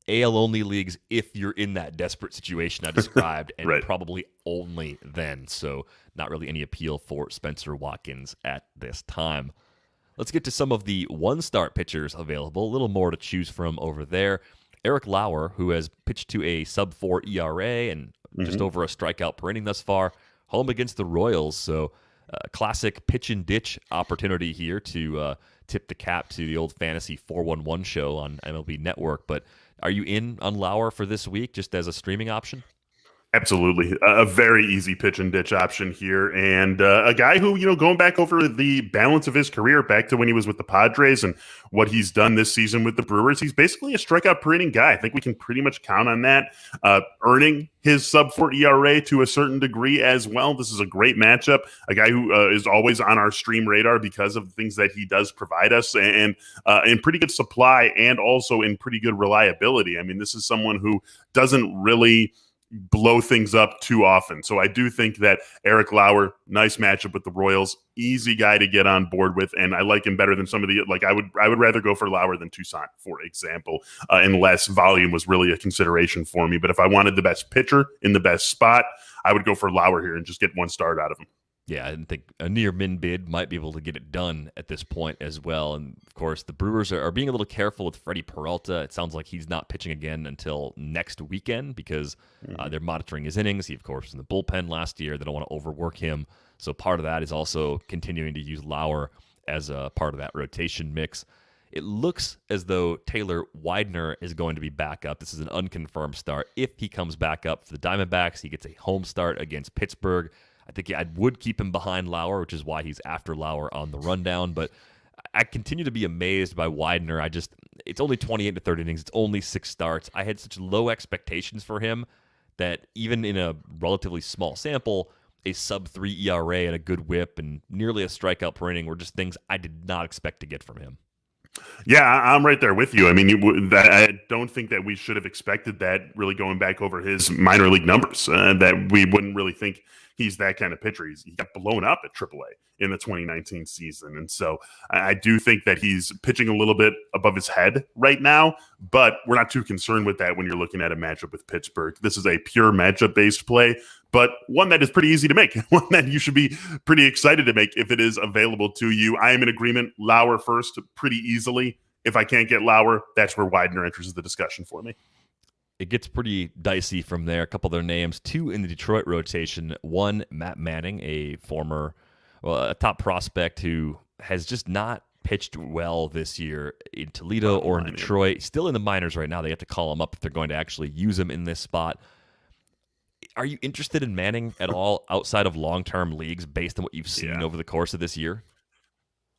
AL-only leagues if you're in that desperate situation I described, and probably only then. So not really any appeal for Spencer Watkins at this time. Let's get to some of the one-start pitchers available. A little more to choose from over there. Eric Lauer, who has pitched to a sub-4 ERA and just over a strikeout per inning thus far, home against the Royals. So classic pitch and ditch opportunity here to tip the cap to the old fantasy 411 show on MLB Network. But are you in on Lauer for this week just as a streaming option? Absolutely. A very easy pitch and ditch option here. And a guy who, going back over the balance of his career back to when he was with the Padres and what he's done this season with the Brewers, he's basically a strikeout per inning guy. I think we can pretty much count on that, earning his sub-4 ERA to a certain degree as well. This is a great matchup. A guy who is always on our stream radar because of the things that he does provide us, and in pretty good supply and also in pretty good reliability. I mean, this is someone who doesn't really blow things up too often. So I do think that Eric Lauer, nice matchup with the Royals, easy guy to get on board with, and I like him better than some of the, I would rather go for Lauer than Toussaint, for example, unless volume was really a consideration for me. But if I wanted the best pitcher in the best spot, I would go for Lauer here and just get one start out of him. Yeah, I think a near min bid might be able to get it done at this point as well. And of course, the Brewers are being a little careful with Freddie Peralta. It sounds like he's not pitching again until next weekend because they're monitoring his innings. He, of course, was in the bullpen last year. They don't want to overwork him. So part of that is also continuing to use Lauer as a part of that rotation mix. It looks as though Taylor Widener is going to be back up. This is an unconfirmed start. If he comes back up for the Diamondbacks, he gets a home start against Pittsburgh. I think I would keep him behind Lauer, which is why he's after Lauer on the rundown. But I continue to be amazed by Widener. It's only 28 to 30 innings. It's only 6 starts. I had such low expectations for him that even in a relatively small sample, a sub-3 ERA and a good whip and nearly a strikeout per inning were just things I did not expect to get from him. Yeah, I'm right there with you. I mean, I don't think that we should have expected that, really going back over his minor league numbers, that we wouldn't really think he's that kind of pitcher. He got blown up at AAA in the 2019 season. And so I do think that he's pitching a little bit above his head right now, but we're not too concerned with that when you're looking at a matchup with Pittsburgh. This is a pure matchup-based play, but one that is pretty easy to make, one that you should be pretty excited to make if it is available to you. I am in agreement. Lauer first pretty easily. If I can't get Lauer, that's where Widener enters the discussion for me. It gets pretty dicey from there. A couple of their names, 2 in the Detroit rotation. 1, Matt Manning, a top prospect who has just not pitched well this year in Toledo or in Detroit. Still in the minors right now. They have to call him up if they're going to actually use him in this spot. Are you interested in Manning at all outside of long-term leagues based on what you've seen over the course of this year?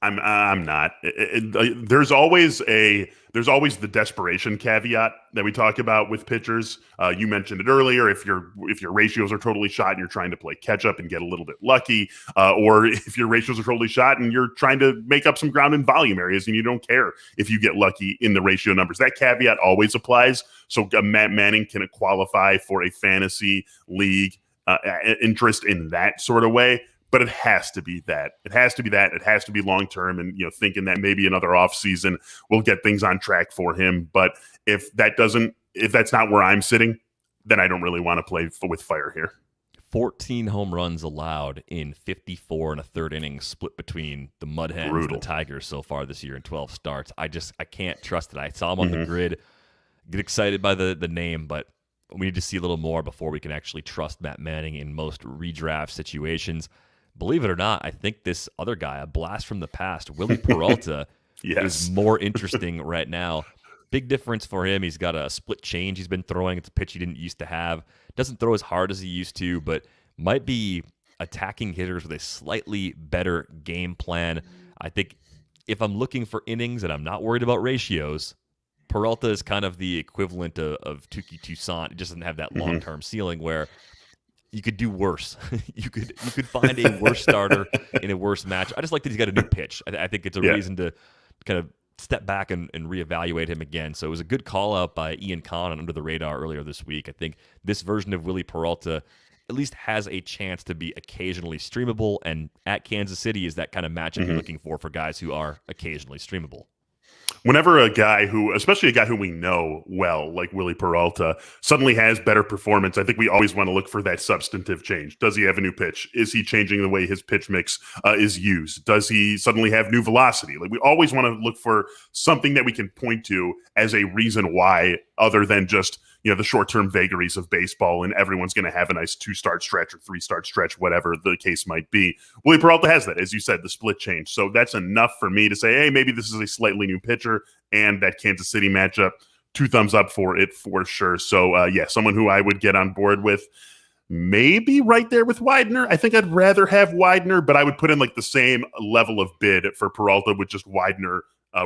I'm not. There's always the desperation caveat that we talk about with pitchers. You mentioned it earlier. If your ratios are totally shot and you're trying to play catch up and get a little bit lucky, or if your ratios are totally shot and you're trying to make up some ground in volume areas and you don't care if you get lucky in the ratio numbers, that caveat always applies. So Matt Manning can qualify for a fantasy league interest in that sort of way. But it has to be that. It has to be long-term and, thinking that maybe another offseason will get things on track for him. But if that's not where I'm sitting, then I don't really want to play with fire here. 14 home runs allowed in 54 and a third innings split between the Mud Hens and the Tigers so far this year in 12 starts. I can't trust it. I saw him on the grid, get excited by the name, but we need to see a little more before we can actually trust Matt Manning in most redraft situations. Believe it or not, I think this other guy, a blast from the past, Willie Peralta, is more interesting right now. Big difference for him. He's got a split change he's been throwing. It's a pitch he didn't used to have. Doesn't throw as hard as he used to, but might be attacking hitters with a slightly better game plan. I think if I'm looking for innings and I'm not worried about ratios, Peralta is kind of the equivalent of Touki Toussaint. It just doesn't have that long-term ceiling where you could do worse. you could find a worse starter in a worse match. I just like that he's got a new pitch. I think it's a reason to kind of step back and reevaluate him again. So it was a good call out by Ian Kahn on Under the Radar earlier this week. I think this version of Willie Peralta at least has a chance to be occasionally streamable, and at Kansas City is that kind of matchup you're looking for guys who are occasionally streamable. Whenever a guy who, especially a guy who we know well, like Willie Peralta, suddenly has better performance, I think we always want to look for that substantive change. Does he have a new pitch? Is he changing the way his pitch mix is used? Does he suddenly have new velocity? Like, we always want to look for something that we can point to as a reason why, other than just, you know, the short-term vagaries of baseball and everyone's going to have a nice 2-start stretch or 3-start stretch, whatever the case might be. Willie Peralta has that, as you said, the split change. So that's enough for me to say, hey, maybe this is a slightly new pitcher, and that Kansas City matchup, 2 thumbs up for it for sure. So, someone who I would get on board with, maybe right there with Widener. I think I'd rather have Widener, but I would put in like the same level of bid for Peralta with just Widener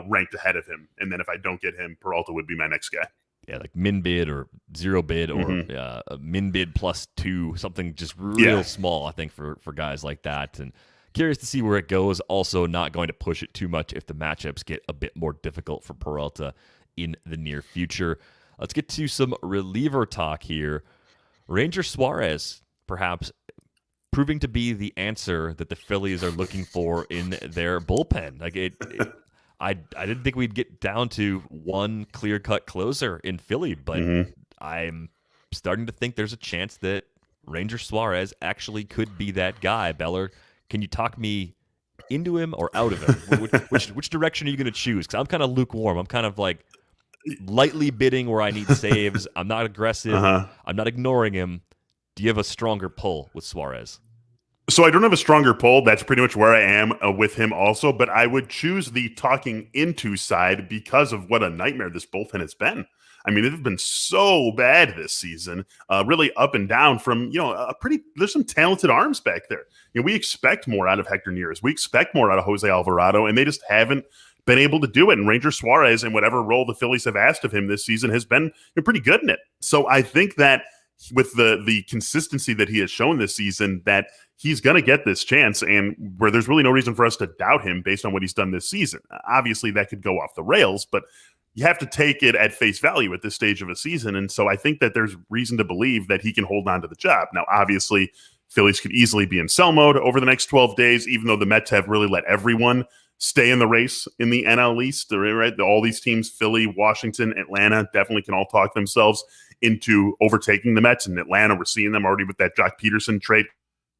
ranked ahead of him. And then if I don't get him, Peralta would be my next guy. Yeah, like min bid or zero bid or a min bid +2, something just real small, I think, for guys like that. And curious to see where it goes. Also not going to push it too much if the matchups get a bit more difficult for Peralta in the near future. Let's get to some reliever talk here. Ranger Suarez, perhaps proving to be the answer that the Phillies are looking for in their bullpen. Like I didn't think we'd get down to one clear-cut closer in Philly, but I'm starting to think there's a chance that Ranger Suarez actually could be that guy. Beller, can you talk me into him or out of him? Which direction are you going to choose? Because I'm kind of lukewarm. I'm kind of like lightly bidding where I need saves. I'm not aggressive. I'm not ignoring him. Do you have a stronger pull with Suarez? So I don't have a stronger pull. That's pretty much where I am with him also, but I would choose the talking into side because of what a nightmare this bullpen has been. I mean, it's been so bad this season, really up and down from, there's some talented arms back there. We expect more out of Hector Neris. We expect more out of Jose Alvarado, and they just haven't been able to do it. And Ranger Suarez, in whatever role the Phillies have asked of him this season, has been pretty good in it. So I think that with the consistency that he has shown this season, that he's going to get this chance, and where there's really no reason for us to doubt him based on what he's done this season. Obviously, that could go off the rails, but you have to take it at face value at this stage of a season. And so I think that there's reason to believe that he can hold on to the job. Now, obviously, Phillies could easily be in sell mode over the next 12 days, even though the Mets have really let everyone stay in the race in the NL East, right? All these teams, Philly, Washington, Atlanta, definitely can all talk themselves into overtaking the Mets. In Atlanta, we're seeing them already with that Jock Peterson trade.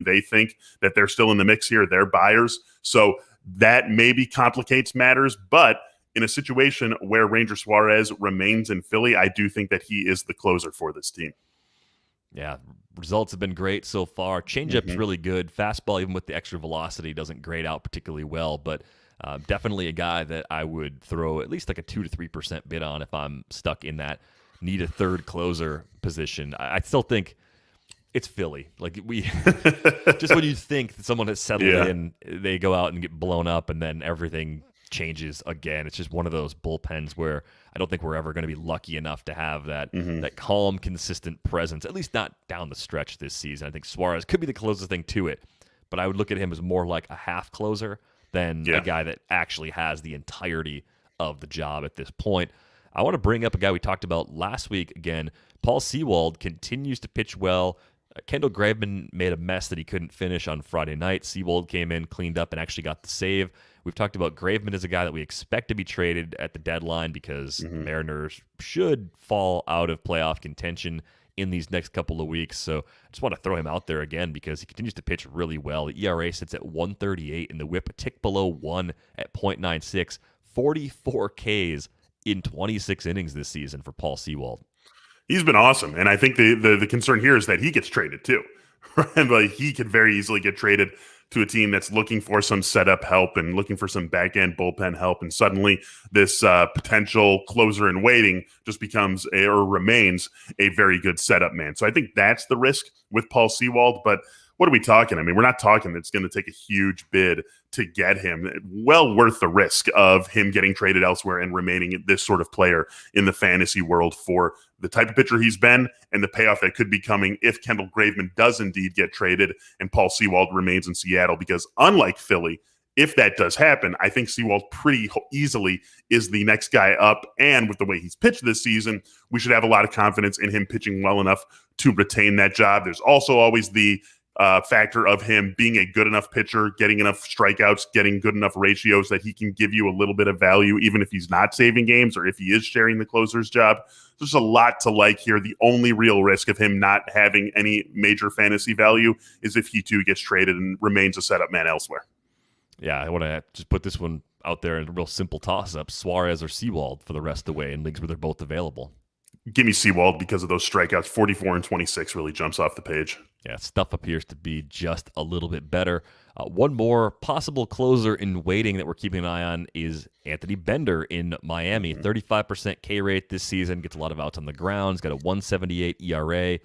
They think that they're still in the mix here. They're buyers. So that maybe complicates matters. But in a situation where Ranger Suarez remains in Philly, I do think that he is the closer for this team. Yeah, results have been great so far. Changeup's really good. Fastball, even with the extra velocity, doesn't grade out particularly well. But definitely a guy that I would throw at least like a 2 to 3% bid on if I'm stuck in that need a third closer position. I still think it's Philly. Like just when you think that someone has settled in, they go out and get blown up, and then everything changes again. It's just one of those bullpens where I don't think we're ever going to be lucky enough to have that that calm, consistent presence, at least not down the stretch this season. I think Suarez could be the closest thing to it, but I would look at him as more like a half closer than a guy that actually has the entirety of the job at this point. I want to bring up a guy we talked about last week again. Paul Seawald continues to pitch well. Kendall Graveman made a mess that he couldn't finish on Friday night. Seawald came in, cleaned up, and actually got the save. We've talked about Graveman as a guy that we expect to be traded at the deadline because the Mariners should fall out of playoff contention in these next couple of weeks. So I just want to throw him out there again because he continues to pitch really well. The ERA sits at 1.38 and the whip a tick below 1 at 0.96. 44 Ks in 26 innings this season for Paul Seawald. He's been awesome, and I think the concern here is that he gets traded too. Right? Like, he could very easily get traded to a team that's looking for some setup help and looking for some back-end bullpen help, and suddenly this potential closer in waiting just becomes or remains a very good setup man. So I think that's the risk with Paul Seawald, but what are we talking? I mean, we're not talking it's going to take a huge bid to get him. Well worth the risk of him getting traded elsewhere and remaining this sort of player in the fantasy world for the type of pitcher he's been and the payoff that could be coming if Kendall Graveman does indeed get traded and Paul C Walt remains in Seattle. Because unlike Philly, if that does happen, I think C Walt pretty easily is the next guy up. And with the way he's pitched this season, we should have a lot of confidence in him pitching well enough to retain that job. There's also always the factor of him being a good enough pitcher, getting enough strikeouts, getting good enough ratios that he can give you a little bit of value, even if he's not saving games or if he is sharing the closer's job. There's a lot to like here. The only real risk of him not having any major fantasy value is if he too gets traded and remains a setup man elsewhere. Yeah, I want to just put this one out there in a real simple toss-up. Suarez or Seawall for the rest of the way in leagues where they're both available. Give me Seawald because of those strikeouts. 44 and 26 really jumps off the page. Yeah, stuff appears to be just a little bit better. One more possible closer in waiting that we're keeping an eye on is Anthony Bender in Miami. 35% K rate this season, gets a lot of outs on the ground. He's got a 178 ERA,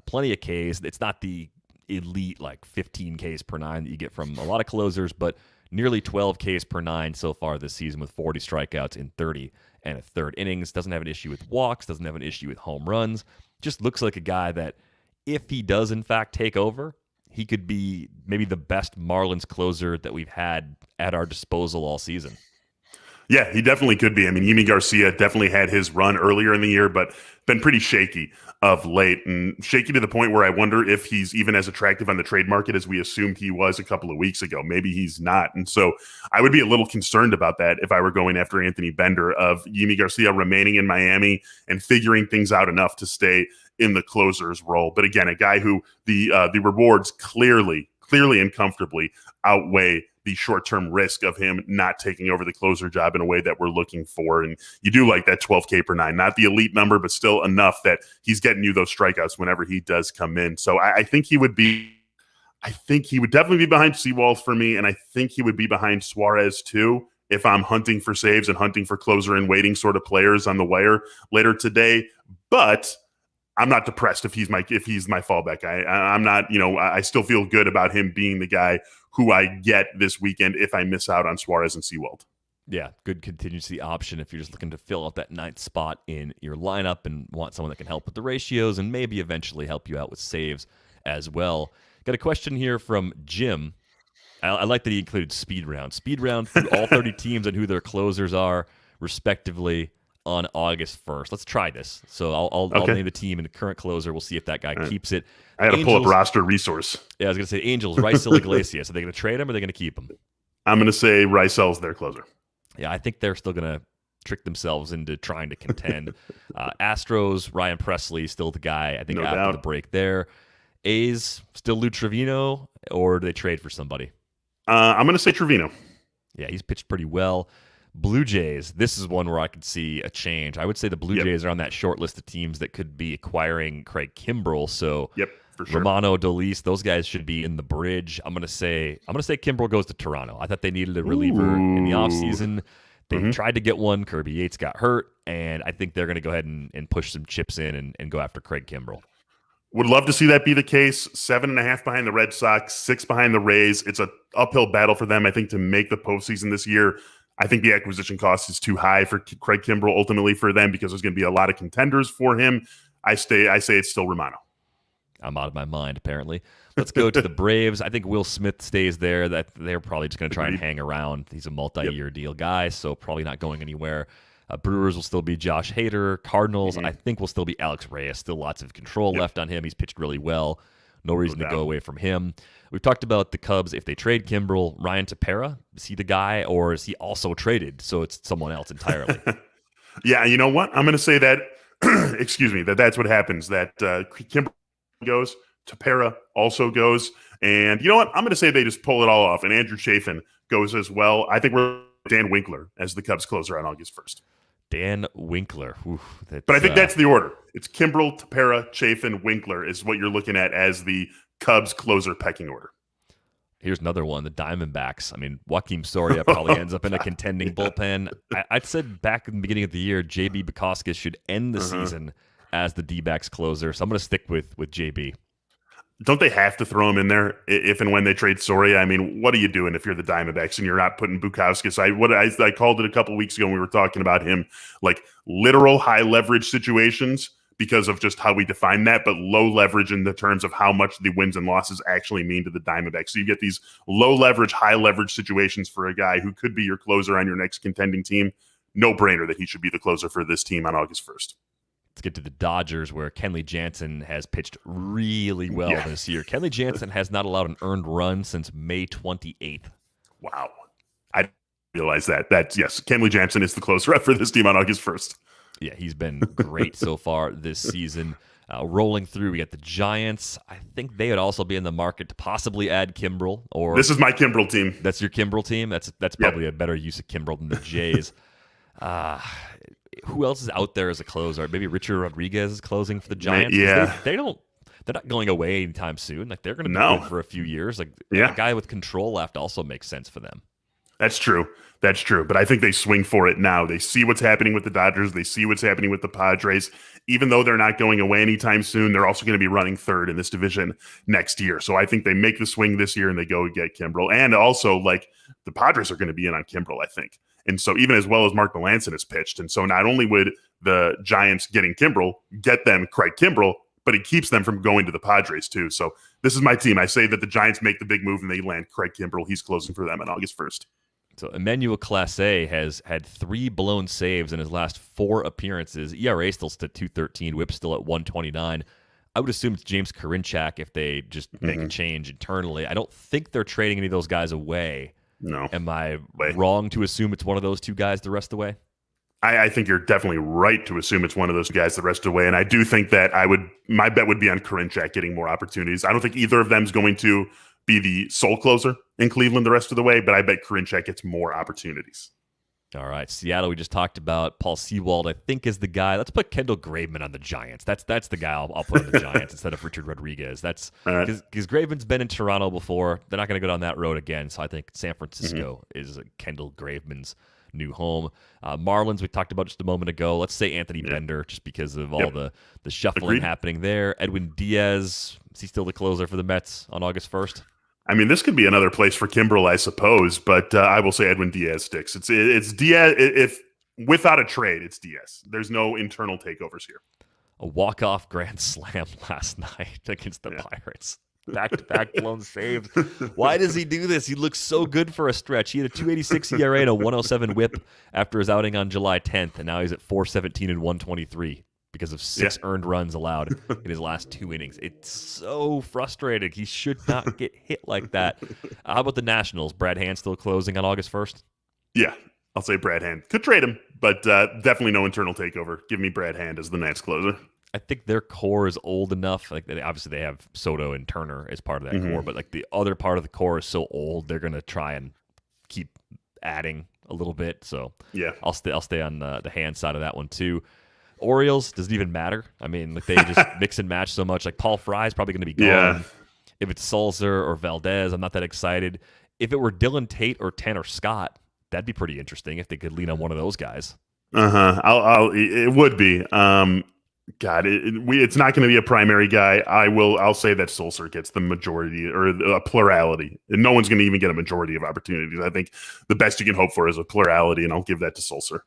plenty of Ks. It's not the elite like 15 Ks per nine that you get from a lot of closers, but nearly 12 Ks per nine so far this season with 40 strikeouts in 30 and a third innings. Doesn't have an issue with walks, doesn't have an issue with home runs. Just looks like a guy that if he does in fact take over, he could be maybe the best Marlins closer that we've had at our disposal all season. Yeah, he definitely could be. I mean, Yimi Garcia definitely had his run earlier in the year, but been pretty shaky of late, and shaky to the point where I wonder if he's even as attractive on the trade market as we assumed he was a couple of weeks ago. Maybe he's not. And so I would be a little concerned about that if I were going after Anthony Bender, of Yimi Garcia remaining in Miami and figuring things out enough to stay in the closer's role. But again, a guy who the rewards clearly and comfortably outweigh the short-term risk of him not taking over the closer job in a way that we're looking for. And you do like that 12K per nine, not the elite number, but still enough that he's getting you those strikeouts whenever he does come in. So I think he would definitely be behind Seawall for me. And I think he would be behind Suarez too, if I'm hunting for saves and hunting for closer and waiting sort of players on the wire later today. But I'm not depressed if he's my fallback. I'm not, I still feel good about him being the guy who I get this weekend if I miss out on Suarez and Seawald. Yeah, good contingency option if you're just looking to fill out that ninth spot in your lineup and want someone that can help with the ratios and maybe eventually help you out with saves as well. Got a question here from Jim. I like that he included speed round through all 30 teams and who their closers are respectively on August 1st. Let's try this. So I'll name the team and the current closer. We'll see if that guy keeps it. I got to pull up roster resource. Yeah, I was going to say Angels, Raisel Iglesias. Are they going to trade him or are they going to keep him? I'm going to say Raisel's their closer. Yeah, I think they're still going to trick themselves into trying to contend. Astros, Ryan Presley, still the guy, I think, No after doubt. the break there. A's, still Lou Trevino, or do they trade for somebody? I'm going to say Trevino. Yeah, he's pitched pretty well. Blue Jays, this is one where I could see a change. I would say the Blue Jays are on that short list of teams that could be acquiring Craig Kimbrell. So for sure. Romano, Dolis, those guys should be in the bridge. I'm gonna say Kimbrell goes to Toronto. I thought they needed a reliever in the offseason. They tried to get one. Kirby Yates got hurt, and I think they're going to go ahead and push some chips in and go after Craig Kimbrell. Would love to see that be the case. 7.5 behind the Red Sox, 6 behind the Rays. It's an uphill battle for them, I think, to make the postseason this year. I think the acquisition cost is too high for Craig Kimbrell ultimately for them because there's going to be a lot of contenders for him. I say it's still Romano. I'm out of my mind, apparently. Let's go to the Braves. I think Will Smith stays there. That they're probably just going to try and hang around. He's a multi-year deal guy, so probably not going anywhere. Brewers will still be Josh Hader. Cardinals, I think, will still be Alex Reyes. Still lots of control left on him. He's pitched really well. No reason to go away from him. We've talked about the Cubs. If they trade Kimbrell, Ryan Tepera, is he the guy, or is he also traded? So it's someone else entirely. Yeah, you know what? I'm going to say that, that's what happens. That Kimbrell goes, Tepera also goes. And you know what? I'm going to say they just pull it all off, and Andrew Chafin goes as well. I think we're Dan Winkler as the Cubs closer on August 1st. Dan Winkler. But I think that's the order. It's Kimbrell, Tepera, Chafin, Winkler is what you're looking at as the Cubs closer pecking order. Here's another one, the Diamondbacks. I mean, Joakim Soria probably ends up in a contending bullpen. I said back in the beginning of the year, J.B. Bukauskas should end the season as the D-backs closer. So I'm going to stick with J.B. don't they have to throw him in there if and when they trade Soria? I mean, what are you doing if you're the Diamondbacks and you're not putting Bukauskas? I called it a couple weeks ago when we were talking about him, like literal high leverage situations because of just how we define that, but low leverage in the terms of how much the wins and losses actually mean to the Diamondbacks. So you get these low leverage, high leverage situations for a guy who could be your closer on your next contending team. No brainer that he should be the closer for this team on August 1st. Let's get to the Dodgers, where Kenley Janssen has pitched really well this year. Kenley Janssen has not allowed an earned run since May 28th. Wow. I didn't realize that. Yes, Kenley Janssen is the closer for this team on August 1st. Yeah, he's been great so far this season. Rolling through, we got the Giants. I think they would also be in the market to possibly add Kimbrel. Or this is my Kimbrel team. That's your Kimbrel team? That's probably a better use of Kimbrel than the Jays. Who else is out there as a closer? Maybe Richard Rodriguez is closing for the Giants. Yeah, they're not going away anytime soon. Like they're going to be good for a few years. Like a guy with control left also makes sense for them. That's true. But I think they swing for it now. They see what's happening with the Dodgers. They see what's happening with the Padres. Even though they're not going away anytime soon, they're also going to be running third in this division next year. So I think they make the swing this year and they go get Kimbrel. And also, like, the Padres are going to be in on Kimbrel, I think. And so even as well as Mark Malanson has pitched. And so not only would the Giants getting Kimbrel get them Craig Kimbrel, but it keeps them from going to the Padres too. So this is my team. I say that the Giants make the big move and they land Craig Kimbrel. He's closing for them on August 1st. So Emmanuel Clase has had 3 blown saves in his last 4 appearances. ERA still at 2.13, whip still at 1.29. I would assume it's James Karinchak if they just make a change internally. I don't think they're trading any of those guys away. No. Am I wrong to assume it's one of those 2 guys the rest of the way? I think you're definitely right to assume it's one of those guys the rest of the way. And I do think that my bet would be on Karinchak getting more opportunities. I don't think either of them is going to be the sole closer in Cleveland the rest of the way, but I bet Karinchak gets more opportunities. All right, Seattle, we just talked about. Paul C Walt, I think, is the guy. Let's put Kendall Graveman on the Giants. That's the guy I'll put on the Giants instead of Richard Rodriguez. That's because Graveman's been in Toronto before. They're not going to go down that road again, so I think San Francisco is Kendall Graveman's new home. Marlins, we talked about just a moment ago. Let's say Anthony Bender, just because of all the shuffling happening there. Edwin Diaz, is he still the closer for the Mets on August 1st? I mean, this could be another place for Kimbrel, I suppose, but I will say Edwin Diaz sticks. It's Diaz. If without a trade, it's Diaz. There's no internal takeovers here. A walk-off grand slam last night against the Pirates. Back-to-back blown saves. Why does he do this? He looks so good for a stretch. He had a 2.86 ERA and a 1.07 WHIP after his outing on July 10th, and now he's at 4.17 and 123. Because of 6 earned runs allowed in his last 2 innings. It's so frustrating. He should not get hit like that. How about the Nationals? Brad Hand still closing on August 1st? Yeah, I'll say Brad Hand. Could trade him, but definitely no internal takeover. Give me Brad Hand as the Nats closer. I think their core is old enough. Like obviously they have Soto and Turner as part of that core, but like the other part of the core is so old, they're going to try and keep adding a little bit. So I'll stay on the Hand side of that one too. Orioles, does it even matter? I mean, like they just mix and match so much. Like Paul Fry is probably going to be gone. Yeah. If it's Sulzer or Valdez, I'm not that excited. If it were Dylan Tate or Tanner Scott, that'd be pretty interesting if they could lean on one of those guys. It would be. It's not going to be a primary guy. I'll say that Sulzer gets the majority or a plurality. And no one's going to even get a majority of opportunities. I think the best you can hope for is a plurality, and I'll give that to Sulzer.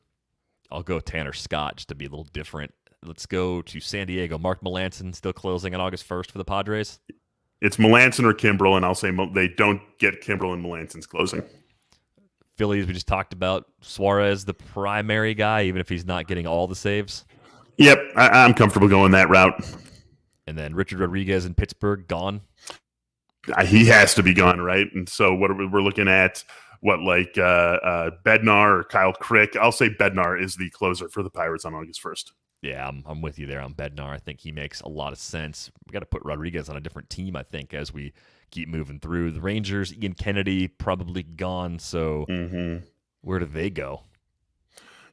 I'll go Tanner Scott just to be a little different. Let's go to San Diego. Mark Malanson still closing on August 1st for the Padres? It's Malanson or Kimbrel, and I'll say they don't get Kimbrel and Melanson's closing. Phillies, we just talked about. Suarez, the primary guy, even if he's not getting all the saves? Yep, I'm comfortable going that route. And then Richard Rodriguez in Pittsburgh, gone? He has to be gone, right? And so we're looking at Bednar or Kyle Crick. I'll say Bednar is the closer for the Pirates on August 1st. Yeah, I'm with you there on Bednar. I think he makes a lot of sense. We got to put Rodriguez on a different team, I think, as we keep moving through. The Rangers, Ian Kennedy, probably gone. So where do they go?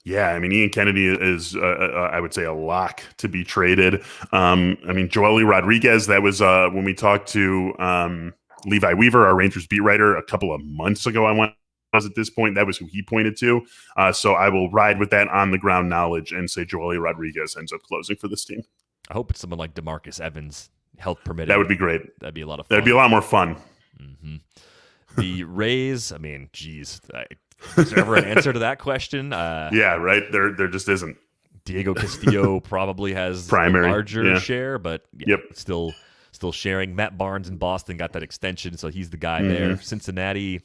Yeah, I mean, Ian Kennedy is, I would say, a lock to be traded. I mean, Joely Rodriguez, that was when we talked to Levi Weaver, our Rangers beat writer, a couple of months ago, at this point, that was who he pointed to. So I will ride with that on the ground knowledge and say Joely Rodriguez ends up closing for this team. I hope it's someone like DeMarcus Evans health permitting. That would be great. That'd be a lot of fun. That'd be a lot more fun. Mm-hmm. The Rays, I mean, geez, is there ever an answer to that question? Yeah, right. There just isn't. Diego Castillo probably has primary a larger share, but still sharing. Matt Barnes in Boston got that extension, so he's the guy there. Cincinnati,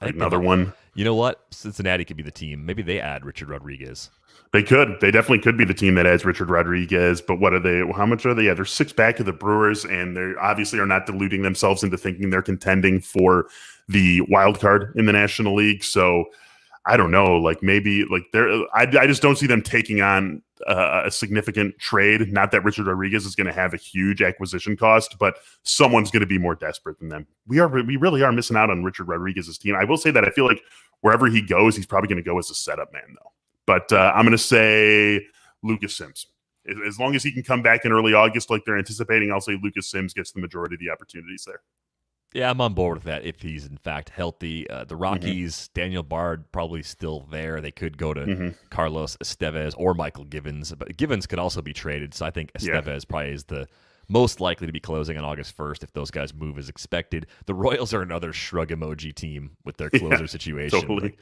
another one. You know what? Cincinnati could be the team. Maybe they add Richard Rodriguez. They could. They definitely could be the team that adds Richard Rodriguez. But what are they? How much are they? Yeah, they're 6 back of the Brewers, and they obviously are not deluding themselves into thinking they're contending for the wild card in the National League. So I don't know. Like maybe like I just don't see them taking on a significant trade. Not that Richard Rodriguez is going to have a huge acquisition cost, but someone's going to be more desperate than them. We really are missing out on Richard Rodriguez's team. I will say that I feel like wherever he goes, he's probably going to go as a setup man, though. But I'm going to say Lucas Sims. As long as he can come back in early August like they're anticipating, I'll say Lucas Sims gets the majority of the opportunities there. Yeah, I'm on board with that if he's in fact healthy. The Rockies, Daniel Bard probably still there. They could go to Carlos Estevez or Michael Givens, but Givens could also be traded. So I think Estevez probably is the most likely to be closing on August 1st if those guys move as expected. The Royals are another shrug emoji team with their closer situation. Totally.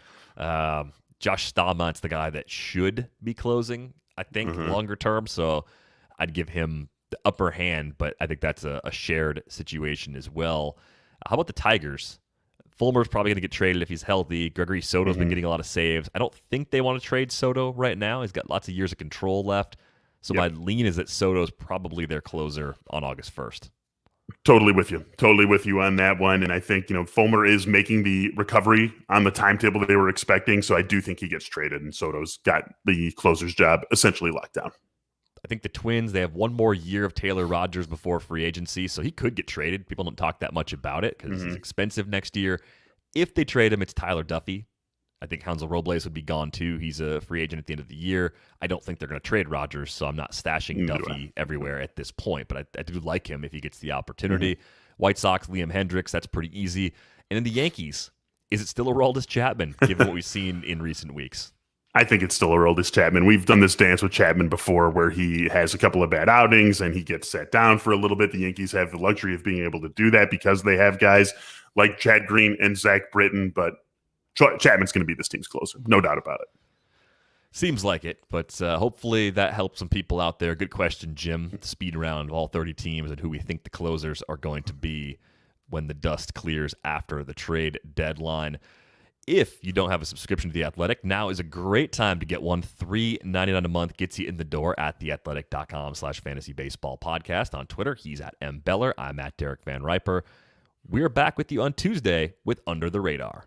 Josh Stallmont's the guy that should be closing, I think, longer term. So I'd give him the upper hand, but I think that's a shared situation as well. How about the Tigers? Fulmer's probably going to get traded if he's healthy. Gregory Soto's been getting a lot of saves. I don't think they want to trade Soto right now. He's got lots of years of control left. So my lean is that Soto's probably their closer on August 1st. Totally with you on that one. And I think, Fulmer is making the recovery on the timetable that they were expecting. So I do think he gets traded, and Soto's got the closer's job essentially locked down. I think the Twins, they have one more year of Taylor Rogers before free agency, so he could get traded. People don't talk that much about it because he's expensive next year. If they trade him, it's Tyler Duffy. I think Hansel Robles would be gone too. He's a free agent at the end of the year. I don't think they're going to trade Rogers, so I'm not stashing Duffy everywhere at this point, but I do like him if he gets the opportunity. White Sox, Liam Hendricks, that's pretty easy. And then the Yankees, is it still Aroldis Chapman, given what we've seen in recent weeks? I think it's still Aroldis Chapman. We've done this dance with Chapman before where he has a couple of bad outings and he gets set down for a little bit. The Yankees have the luxury of being able to do that because they have guys like Chad Green and Zach Britton, but Chapman's going to be this team's closer. No doubt about it. Seems like it, but hopefully that helps some people out there. Good question, Jim. Speed round of all 30 teams and who we think the closers are going to be when the dust clears after the trade deadline. If you don't have a subscription to The Athletic, now is a great time to get one. $3.99 a month gets you in the door at theathletic.com/fantasybaseball podcast. On Twitter, he's at M. Beller. I'm at Derek Van Riper. We're back with you on Tuesday with Under the Radar.